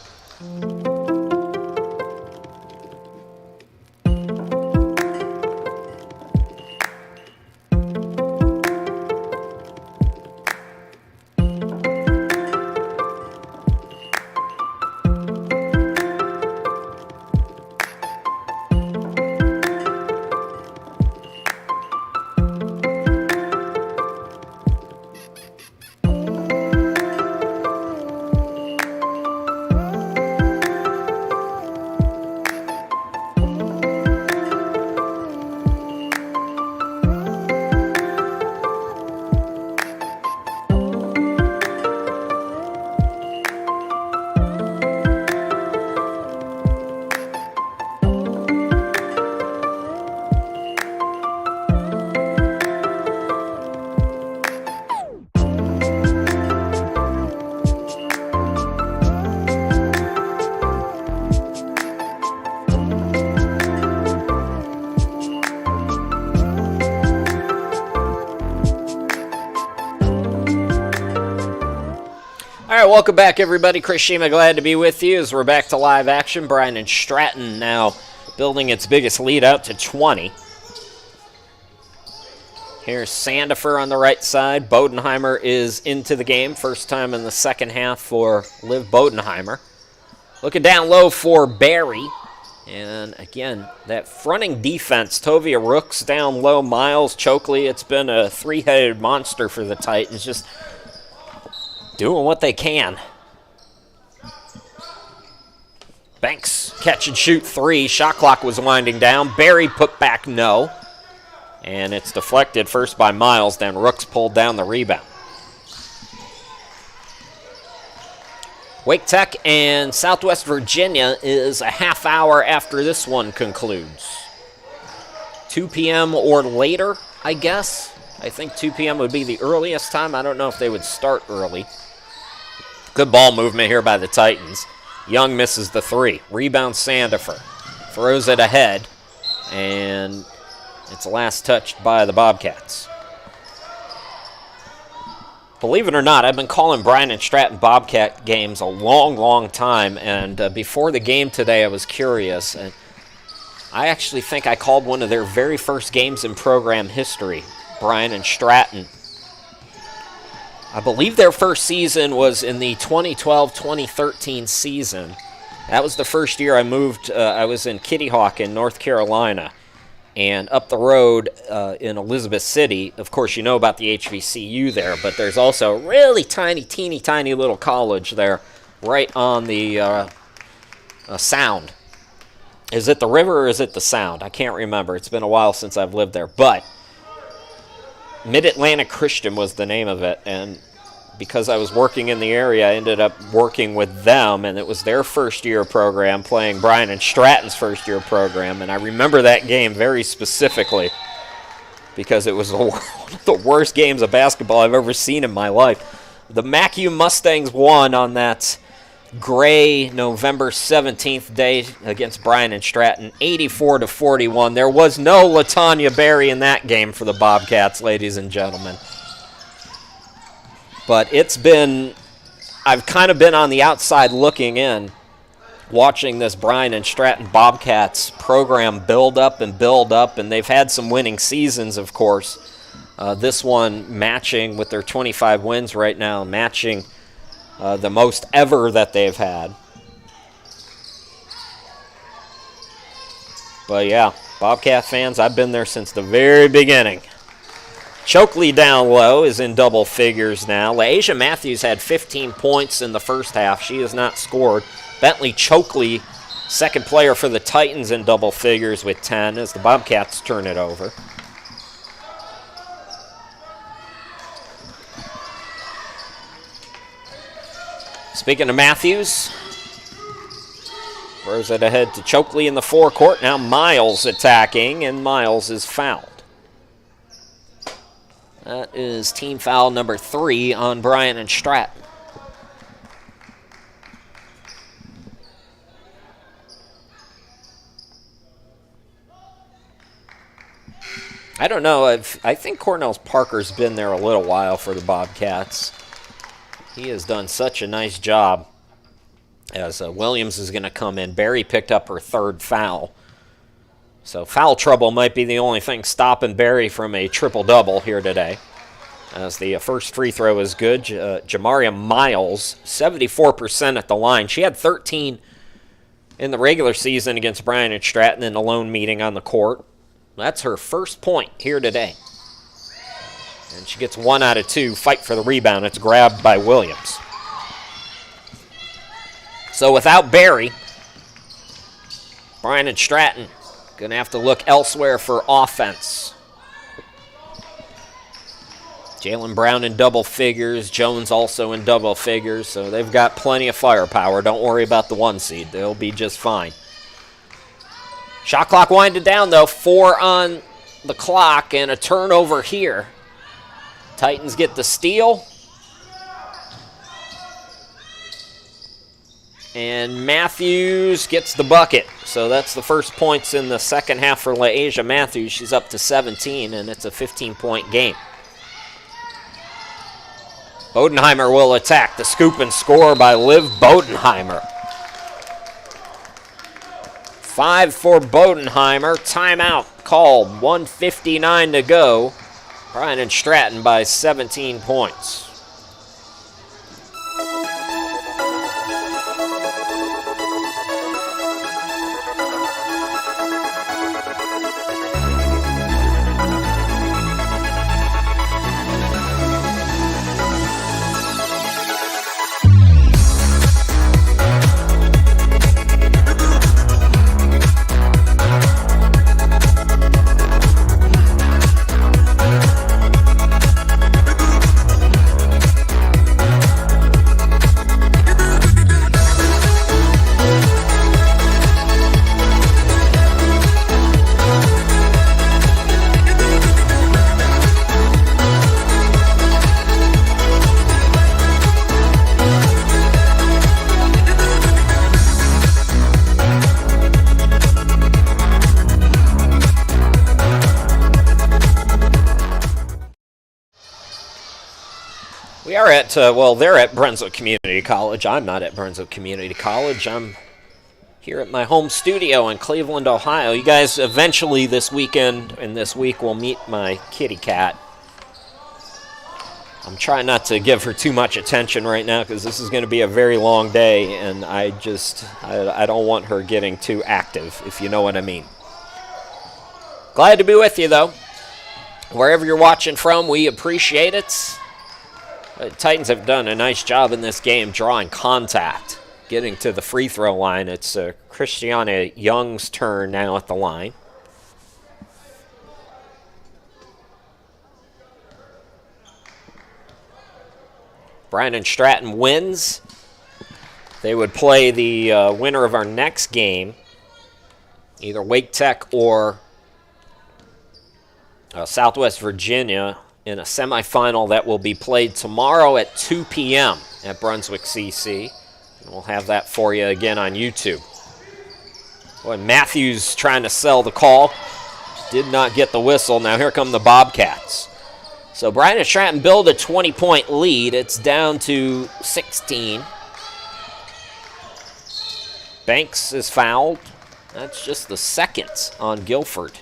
welcome back, everybody. Chris Shima, glad to be with you as we're back to live action. Bryant and Stratton now building its biggest lead out to 20. Here's Sandifer on the right side. Bodenheimer is into the game. First time in the second half for Liv Bodenheimer. Looking down low for Barry. And again, that fronting defense, Tovia Rooks down low, Miles, Chokley. It's been a three-headed monster for the Titans, just doing what they can. Banks catch and shoot three. Shot clock was winding down. Barry put back no. And it's deflected first by Miles, then Rooks pulled down the rebound. Wake Tech and Southwest Virginia is a half hour after this one concludes. 2 p.m. or later, I guess. I think 2 p.m. would be the earliest time. I don't know if they would start early. Good ball movement here by the Titans. Young misses the three. Rebound Sandifer. Throws it ahead. And it's last touched by the Bobcats. Believe it or not, I've been calling Bryant and Stratton Bobcat games a long, long time. And before the game today, I was curious. And I actually think I called one of their very first games in program history, Bryant and Stratton. I believe their first season was in the 2012-2013 season. That was the first year I moved. I was in Kitty Hawk in North Carolina. And up the road in Elizabeth City, of course, you know about the HBCU there, but there's also a really tiny, teeny, tiny little college there right on the Sound. Is it the river or is it the Sound? I can't remember. It's been a while since I've lived there. But Mid-Atlantic Christian was the name of it, and because I was working in the area, I ended up working with them, and it was their first-year program playing Bryant and Stratton's first-year program, and I remember that game very specifically because it was one of the worst games of basketball I've ever seen in my life. The MacU Mustangs won on that gray November 17th day against Bryant and Stratton, 84-41. There was no LaTanya Berry in that game for the Bobcats, ladies and gentlemen. But I've kind of been on the outside looking in, watching this Bryant and Stratton Bobcats program build up, and they've had some winning seasons, of course. This one matching with their 25 wins right now, matching the most ever that they've had. But yeah, Bobcat fans, I've been there since the very beginning. Chokley down low is in double figures now. LaAsia Matthews had 15 points in the first half. She has not scored. Bentley Chokley, second player for the Titans, in double figures with 10 as the Bobcats turn it over. Speaking of Matthews, throws it ahead to Chokley in the forecourt. Now Miles attacking, and Miles is fouled. That is team foul number 3 on Bryant and Stratton. I don't know. I think Cornell Parker's been there a little while for the Bobcats. He has done such a nice job as Williams is going to come in. Barry picked up her third foul. So foul trouble might be the only thing stopping Barry from a triple-double here today. As the first free throw is good. Jamaria Miles, 74% at the line. She had 13 in the regular season against Bryant and Stratton in the lone meeting on the court. That's her first point here today. And she gets 1 out of 2. Fight for the rebound. It's grabbed by Williams. So without Barry, Bryant and Stratton going to have to look elsewhere for offense. Jalen Brown in double figures. Jones also in double figures. So they've got plenty of firepower. Don't worry about the 1 seed. They'll be just fine. Shot clock winded down, though. 4 on the clock and a turnover here. Titans get the steal. And Matthews gets the bucket. So that's the first points in the second half for LaAsia Matthews. She's up to 17, and it's a 15-point game. Bodenheimer will attack. The scoop and score by Liv Bodenheimer. 5 for Bodenheimer. Timeout called. 1:59 to go. Bryant and Stratton by 17 points. We are at, they're at Brunswick Community College. I'm not at Brunswick Community College. I'm here at my home studio in Cleveland, Ohio. You guys eventually this weekend and this week will meet my kitty cat. I'm trying not to give her too much attention right now because this is going to be a very long day, and I don't want her getting too active, if you know what I mean. Glad to be with you, though. Wherever you're watching from, we appreciate it. The Titans have done a nice job in this game drawing contact, getting to the free throw line. It's Christiana Young's turn now at the line. Bryant and Stratton wins. They would play the winner of our next game, either Wake Tech or Southwest Virginia, in a semifinal that will be played tomorrow at 2 p.m. at Brunswick CC. And we'll have that for you again on YouTube. Boy, Matthews trying to sell the call. Did not get the whistle. Now here come the Bobcats. So Bryant and Stratton build a 20-point lead. It's down to 16. Banks is fouled. That's just the second on Guilford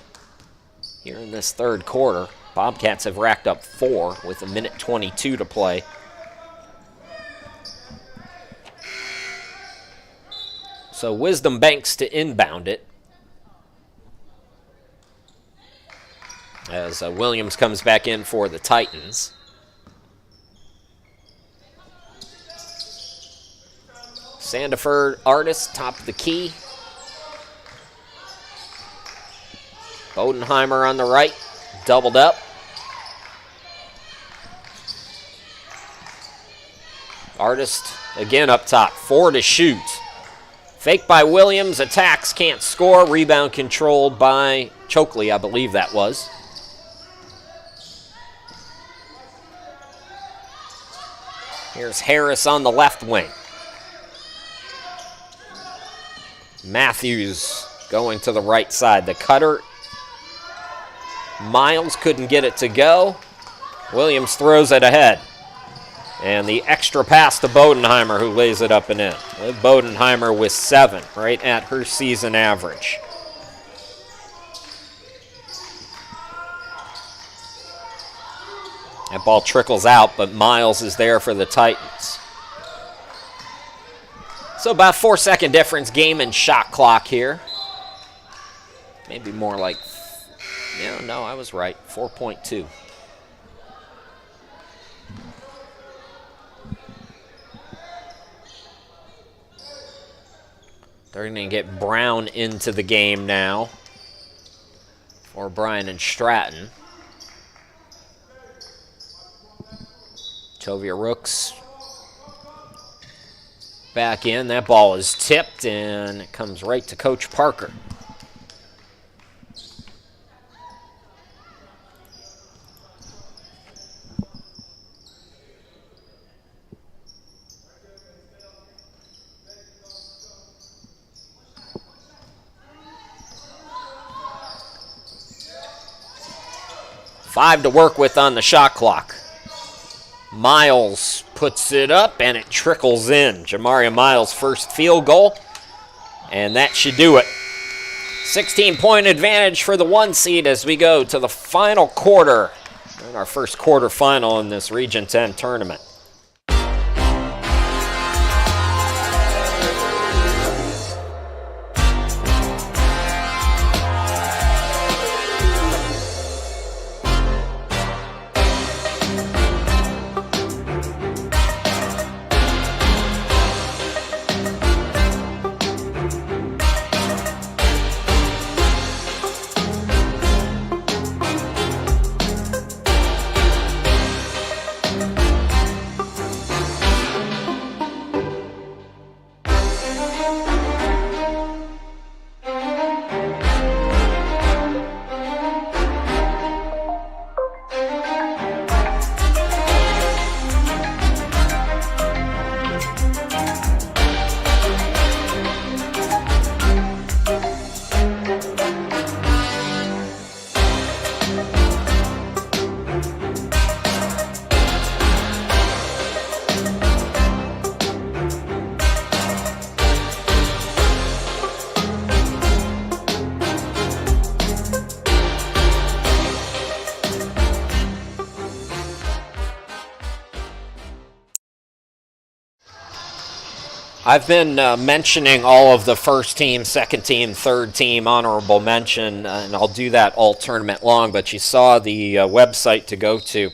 here in this third quarter. Bobcats have racked up 4 with 1:22 to play. So Wisdom Banks to inbound it. As Williams comes back in for the Titans. Sandiford Artist, top of the key. Bodenheimer on the right. Doubled up. Artist again up top. 4 to shoot. Fake by Williams. Attacks, can't score. Rebound controlled by Chokley, I believe that was. Here's Harris on the left wing. Matthews going to the right side. The cutter. Miles couldn't get it to go. Williams throws it ahead. And the extra pass to Bodenheimer, who lays it up and in. Bodenheimer with 7, right at her season average. That ball trickles out, but Miles is there for the Titans. So about 4-second difference, game and shot clock here. Maybe more like, yeah, no, I was right, 4.2. They're going to get Brown into the game now for Bryant and Stratton. Tovia Rooks back in. That ball is tipped, and it comes right to Coach Parker. Five to work with on the shot clock. Miles puts it up, and it trickles in. Jamaria Miles' first field goal, and that should do it. 16-point advantage for the 1 seed as we go to the final quarter in our first quarterfinal in this Region 10 tournament. I've been mentioning all of the first team, second team, third team, honorable mention, and I'll do that all tournament long, but you saw the website to go to.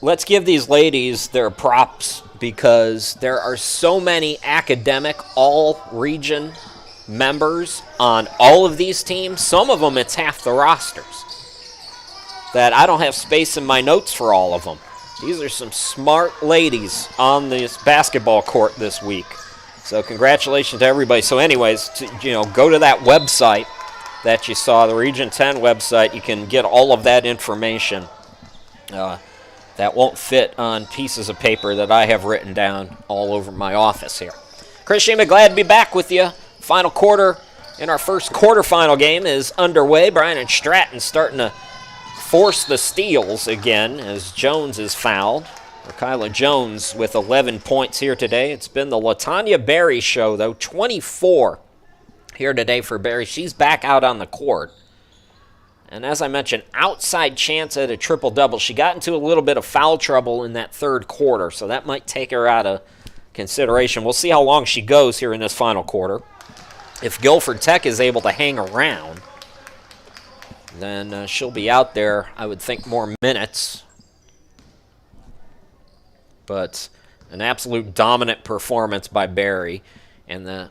Let's give these ladies their props because there are so many academic all-region members on all of these teams. Some of them, it's half the rosters, that I don't have space in my notes for all of them. These are some smart ladies on this basketball court this week. So congratulations to everybody. So anyways, go to that website that you saw, the Region 10 website. You can get all of that information. That won't fit on pieces of paper that I have written down all over my office here. Chris Shima, glad to be back with you. Final quarter in our first quarterfinal game is underway. Bryant and Stratton starting to force the steals again as Jones is fouled. Kyla Jones with 11 points here today. It's been the LaTanya Berry show, though. 24 here today for Berry. She's back out on the court. And as I mentioned, outside chance at a triple-double. She got into a little bit of foul trouble in that third quarter, so that might take her out of consideration. We'll see how long she goes here in this final quarter. If Guilford Tech is able to hang around, then she'll be out there, I would think, more minutes. But an absolute dominant performance by Berry. And the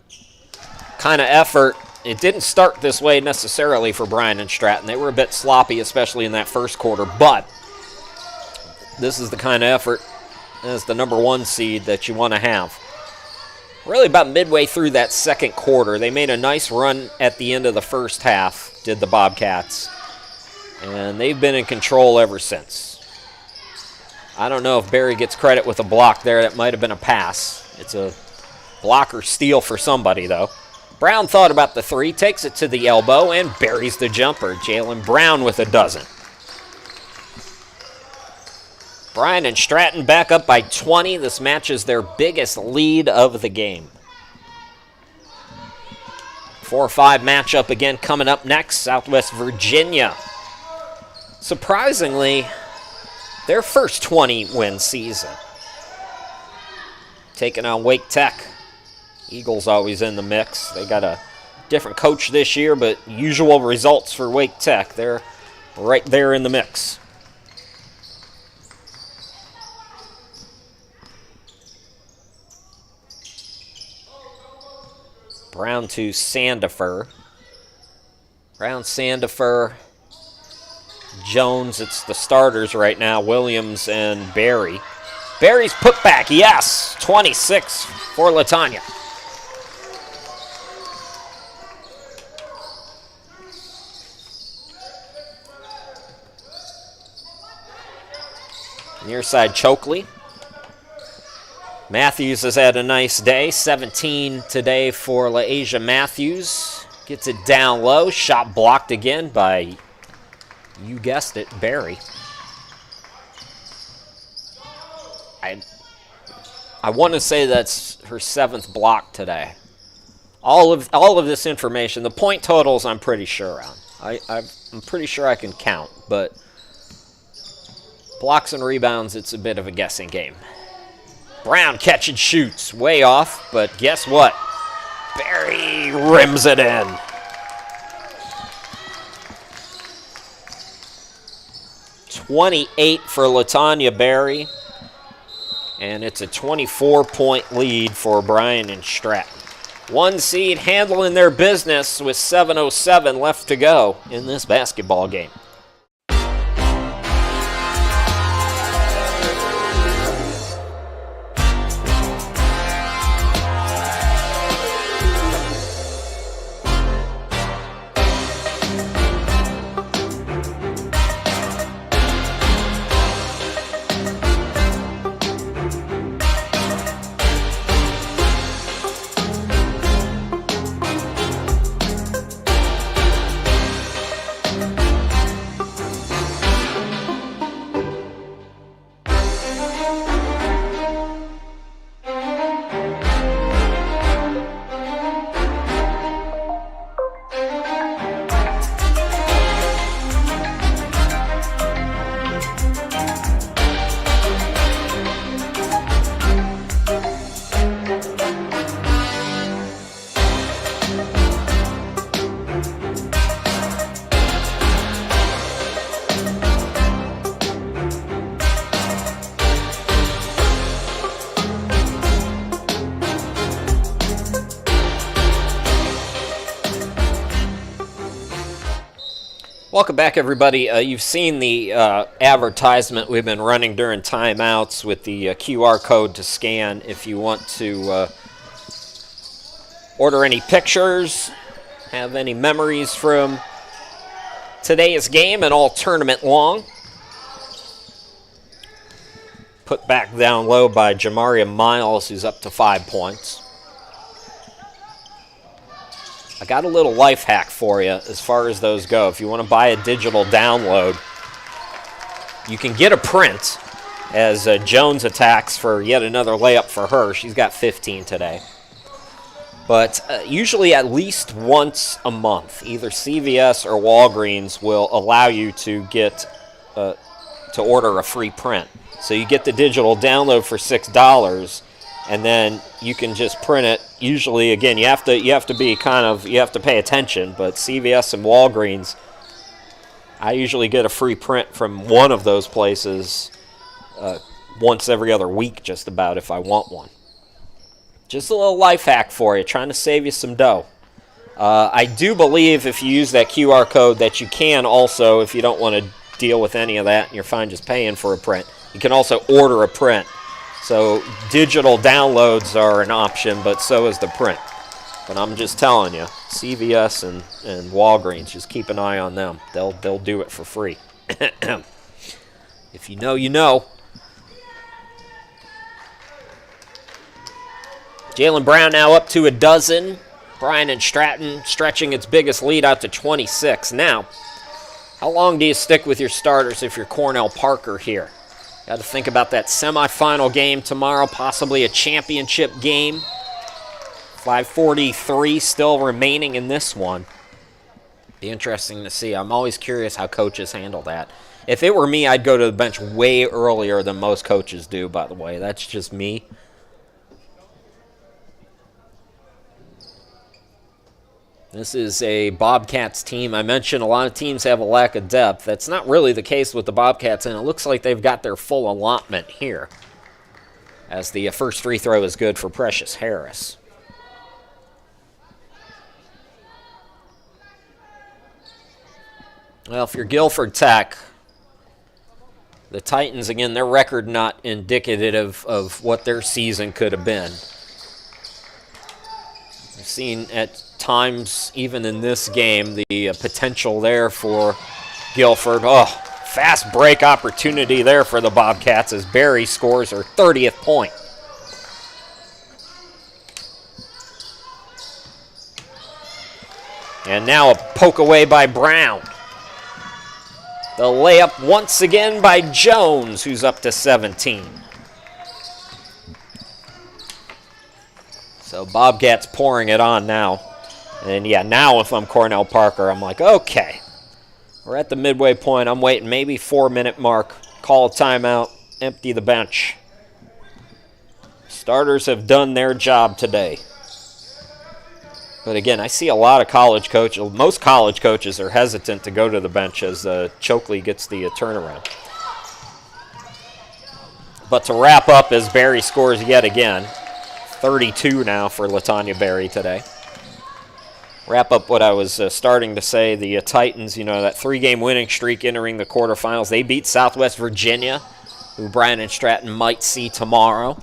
kind of effort, it didn't start this way necessarily for Bryant and Stratton. They were a bit sloppy, especially in that first quarter. But this is the kind of effort as the number 1 seed that you want to have. Really about midway through that second quarter, they made a nice run at the end of the first half, did the Bobcats. And they've been in control ever since. I don't know if Berry gets credit with a block there. That might have been a pass. It's a block or steal for somebody, though. Brown thought about the 3, takes it to the elbow, and buries the jumper. Jalen Brown with a dozen. Bryant and Stratton back up by 20. This matches their biggest lead of the game. 4-5 matchup again coming up next. Southwest Virginia. Surprisingly, their first 20-win season. Taking on Wake Tech. Eagles always in the mix. They got a different coach this year, but usual results for Wake Tech. They're right there in the mix. Brown to Sandifer. Brown, Sandifer, Jones. It's the starters right now, Williams and Berry. Berry's put back, yes, 26 for LaTanya. Near side, Chokley. Matthews has had a nice day. 17 today for LaAsia Matthews. Gets it down low. Shot blocked again by, you guessed it, Berry. I want to say that's her 7th block today. All of this information, the point totals, I'm pretty sure on. I'm pretty sure I can count, but blocks and rebounds, it's a bit of a guessing game. Brown catch and shoots, way off, but guess what? Barry rims it in. .28 for LaTanya Berry, and it's a 24-point lead for Bryant and Stratton. 1 seed handling their business with 7:07 left to go in this basketball game. Welcome back, everybody. You've seen the advertisement we've been running during timeouts with the QR code to scan if you want to order any pictures, have any memories from today's game and all tournament long. Put back down low by Jamaria Miles, who's up to 5 points. I got a little life hack for you as far as those go. If you want to buy a digital download, you can get a print as Jones attacks for yet another layup for her. She's got 15 today. But usually at least once a month, either CVS or Walgreens will allow you to get to order a free print. So you get the digital download for $6, and then you can just print it. Usually, again, you have to pay attention, but CVS and Walgreens, I usually get a free print from one of those places once every other week, just about, if I want one. Just a little life hack for you, trying to save you some dough. I do believe if you use that QR code that you can also, if you don't want to deal with any of that and you're fine just paying for a print, you can also order a print. So digital downloads are an option, but so is the print. But I'm just telling you, CVS and Walgreens, just keep an eye on them. They'll do it for free. If you know, you know. Jalen Brown now up to 12. Bryant and Stratton stretching its biggest lead out to 26. Now, how long do you stick with your starters if you're Cornell Parker here? Got to think about that semifinal game tomorrow, possibly a championship game. 5:43 still remaining in this one. Be interesting to see. I'm always curious how coaches handle that. If it were me, I'd go to the bench way earlier than most coaches do, by the way. That's just me. This is a Bobcats team. I mentioned a lot of teams have a lack of depth. That's not really the case with the Bobcats, and it looks like they've got their full allotment here, as the first free throw is good for Precious Harris. Well, if you're Guilford Tech, the Titans, again, their record not indicative of what their season could have been. We've seen at times, even in this game, the potential there for Guilford. Oh, fast break opportunity there for the Bobcats as Berry scores her 30th point. And now a poke away by Brown. The layup once again by Jones, who's up to 17. So Bobcats pouring it on now. And yeah, now if I'm Cornell Parker, I'm like, okay, we're at the midway point. I'm waiting maybe 4-minute mark. Call a timeout, empty the bench. Starters have done their job today. But again, I see a lot of college coaches. Most college coaches are hesitant to go to the bench as Chokley gets the turnaround. But to wrap up as Berry scores yet again, 32 now for LaTanya Berry today. Wrap up what I was starting to say, the Titans, that 3-game winning streak entering the quarterfinals. They beat Southwest Virginia, who Bryant and Stratton might see tomorrow.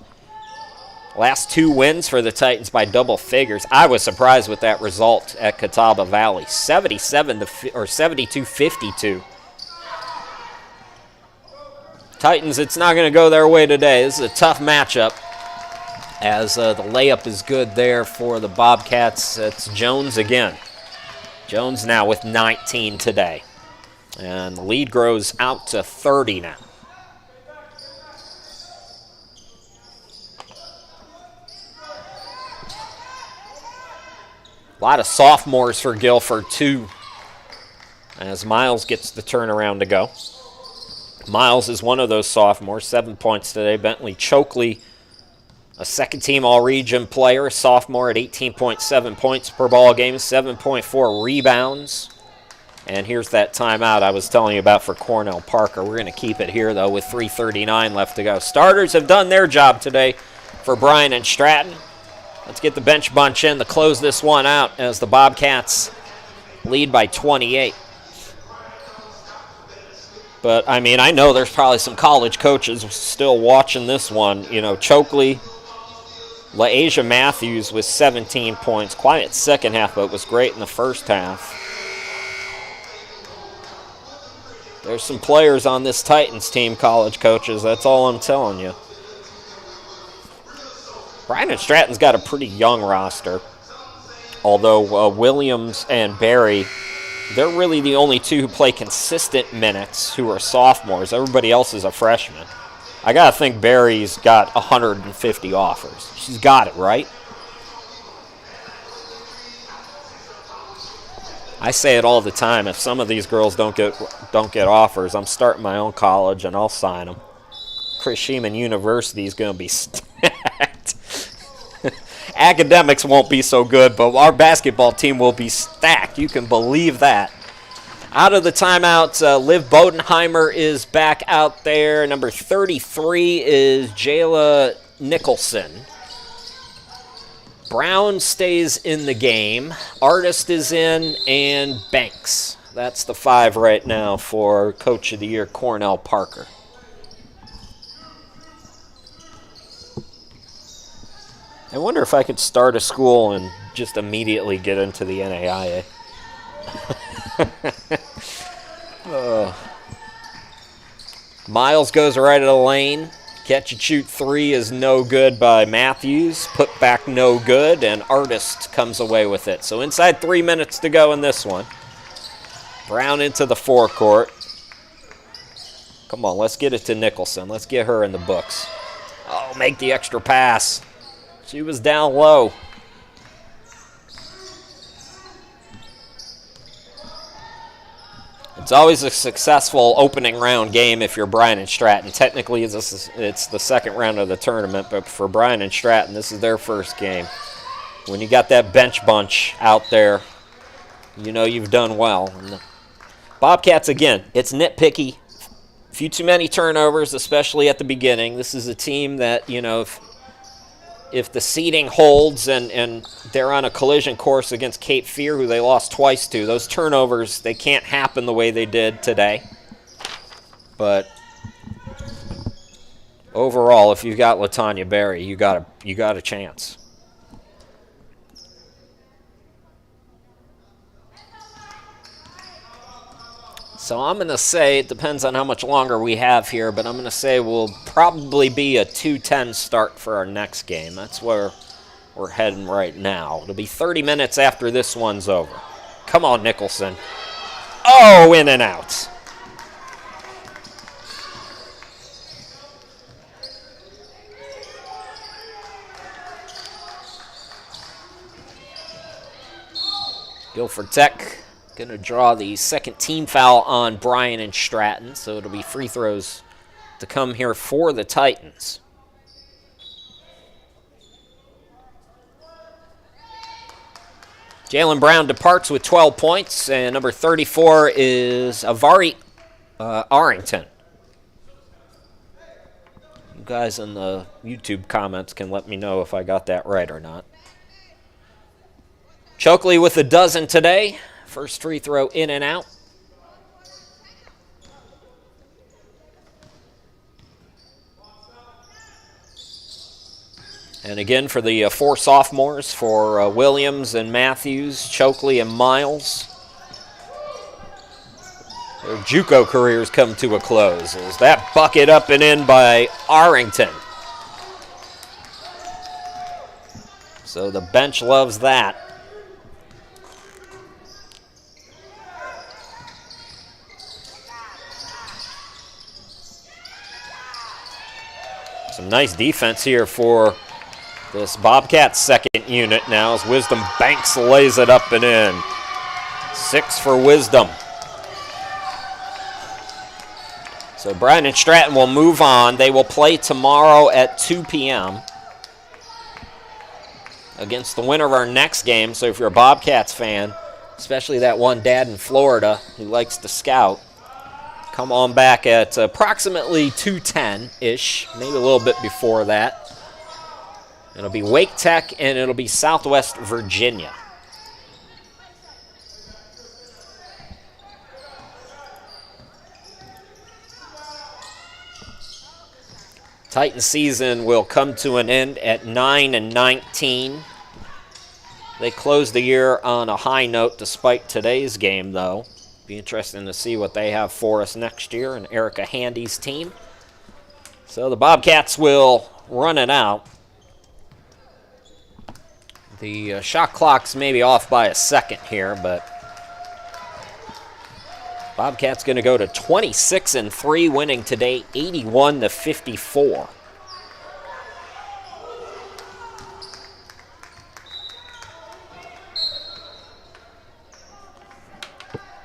Last 2 wins for the Titans by double figures. I was surprised with that result at Catawba Valley, 72-52. Titans, it's not going to go their way today. This is a tough matchup, as the layup is good there for the Bobcats. It's Jones again. Jones now with 19 today. And the lead grows out to 30 now. A lot of sophomores for Guilford, too, as Miles gets the turnaround to go. Miles is one of those sophomores, 7 points today. Bentley Chokley, a second-team all-region player, a sophomore at 18.7 points per ball game, 7.4 rebounds. And here's that timeout I was telling you about for Cornell Parker. We're going to keep it here, though, with 3:39 left to go. Starters have done their job today for Bryant and Stratton. Let's get the bench bunch in to close this one out as the Bobcats lead by 28. But, I know there's probably some college coaches still watching this one. Chokley, LaAsia Matthews with 17 points. Quiet second half, but was great in the first half. There's some players on this Titans team, college coaches. That's all I'm telling you. Bryant and Stratton's got a pretty young roster, although Williams and Berry, they're really the only two who play consistent minutes who are sophomores. Everybody else is a freshman. I got to think Berry's got 150 offers. She's got it, right? I say it all the time. If some of these girls don't get offers, I'm starting my own college and I'll sign them. Chris Sheeman University is going to be stacked. Academics won't be so good, but our basketball team will be stacked. You can believe that. Out of the timeout, Liv Bodenheimer is back out there. Number 33 is Jayla Nicholson. Brown stays in the game. Artist is in, and Banks. That's the 5 right now for Coach of the Year, Cornell Parker. I wonder if I could start a school and just immediately get into the NAIA. Miles goes right at the lane. Catch and shoot 3 is no good by Matthews. Put back no good, and Artist comes away with it. So inside 3 minutes to go in this one. Brown into the forecourt. Come on, let's get it to Nicholson. Let's get her in the books. Oh, make the extra pass. She was down low. It's always a successful opening round game if you're Bryant and Stratton. Technically, it's the second round of the tournament, but for Bryant and Stratton, this is their first game. When you got that bench bunch out there, you know you've done well. And the Bobcats, again, it's nitpicky. A few too many turnovers, especially at the beginning. This is a team that, if the seeding holds and they're on a collision course against Cape Fear, who they lost twice to, those turnovers, they can't happen the way they did today. But overall, if you've got LaTanya Berry, you got a chance. So I'm going to say, it depends on how much longer we have here, but I'm going to say we'll probably be a 2:10 start for our next game. That's where we're heading right now. It'll be 30 minutes after this one's over. Come on, Nicholson. Oh, in and out. Guilford Tech going to draw the second team foul on Bryant and Stratton, so it'll be free throws to come here for the Titans. Jalen Brown departs with 12 points, and number 34 is Avari Arrington. You guys in the YouTube comments can let me know if I got that right or not. Chokley with a dozen today. First free throw in and out. And again for the four sophomores, for Williams and Matthews, Chokley and Miles. Their JUCO careers come to a close. Is that bucket up and in by Arrington? So the bench loves that. Some nice defense here for this Bobcats second unit now as Wisdom Banks lays it up and in. 6 for Wisdom. So Bryant and Stratton will move on. They will play tomorrow at 2 p.m. against the winner of our next game. So if you're a Bobcats fan, especially that one dad in Florida who likes to scout, come on back at approximately 2:10-ish, maybe a little bit before that. It'll be Wake Tech, and it'll be Southwest Virginia. Titan season will come to an end at 9-19. They closed the year on a high note despite today's game, though. Be interesting to see what they have for us next year and Erica Handy's team. So the Bobcats will run it out. The shot clock's maybe off by a second here, but Bobcats going to go to 26-3, winning today 81-54.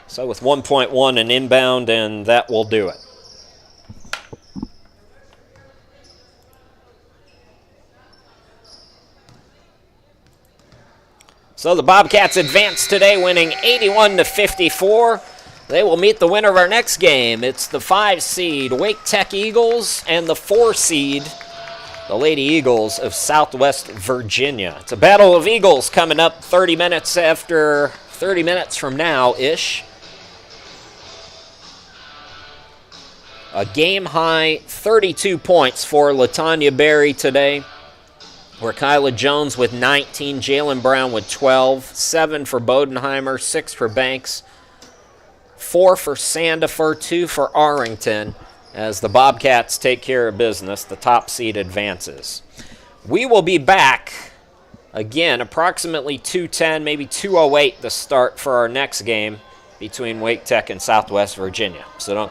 So with 1.1 an inbound, and that will do it. So the Bobcats advance today, winning 81-54. They will meet the winner of our next game. It's the 5-seed Wake Tech Eagles and the 4-seed, the Lady Eagles of Southwest Virginia. It's a battle of Eagles coming up 30 minutes from now-ish. A game-high 32 points for LaTanya Berry today. Where Kyla Jones with 19, Jalen Brown with 12, 7 for Bodenheimer, 6 for Banks, 4 for Sandifer, 2 for Arrington, as the Bobcats take care of business. The top seed advances. We will be back again approximately 2:10, maybe 2:08 to start for our next game between Wake Tech and Southwest Virginia. So don't go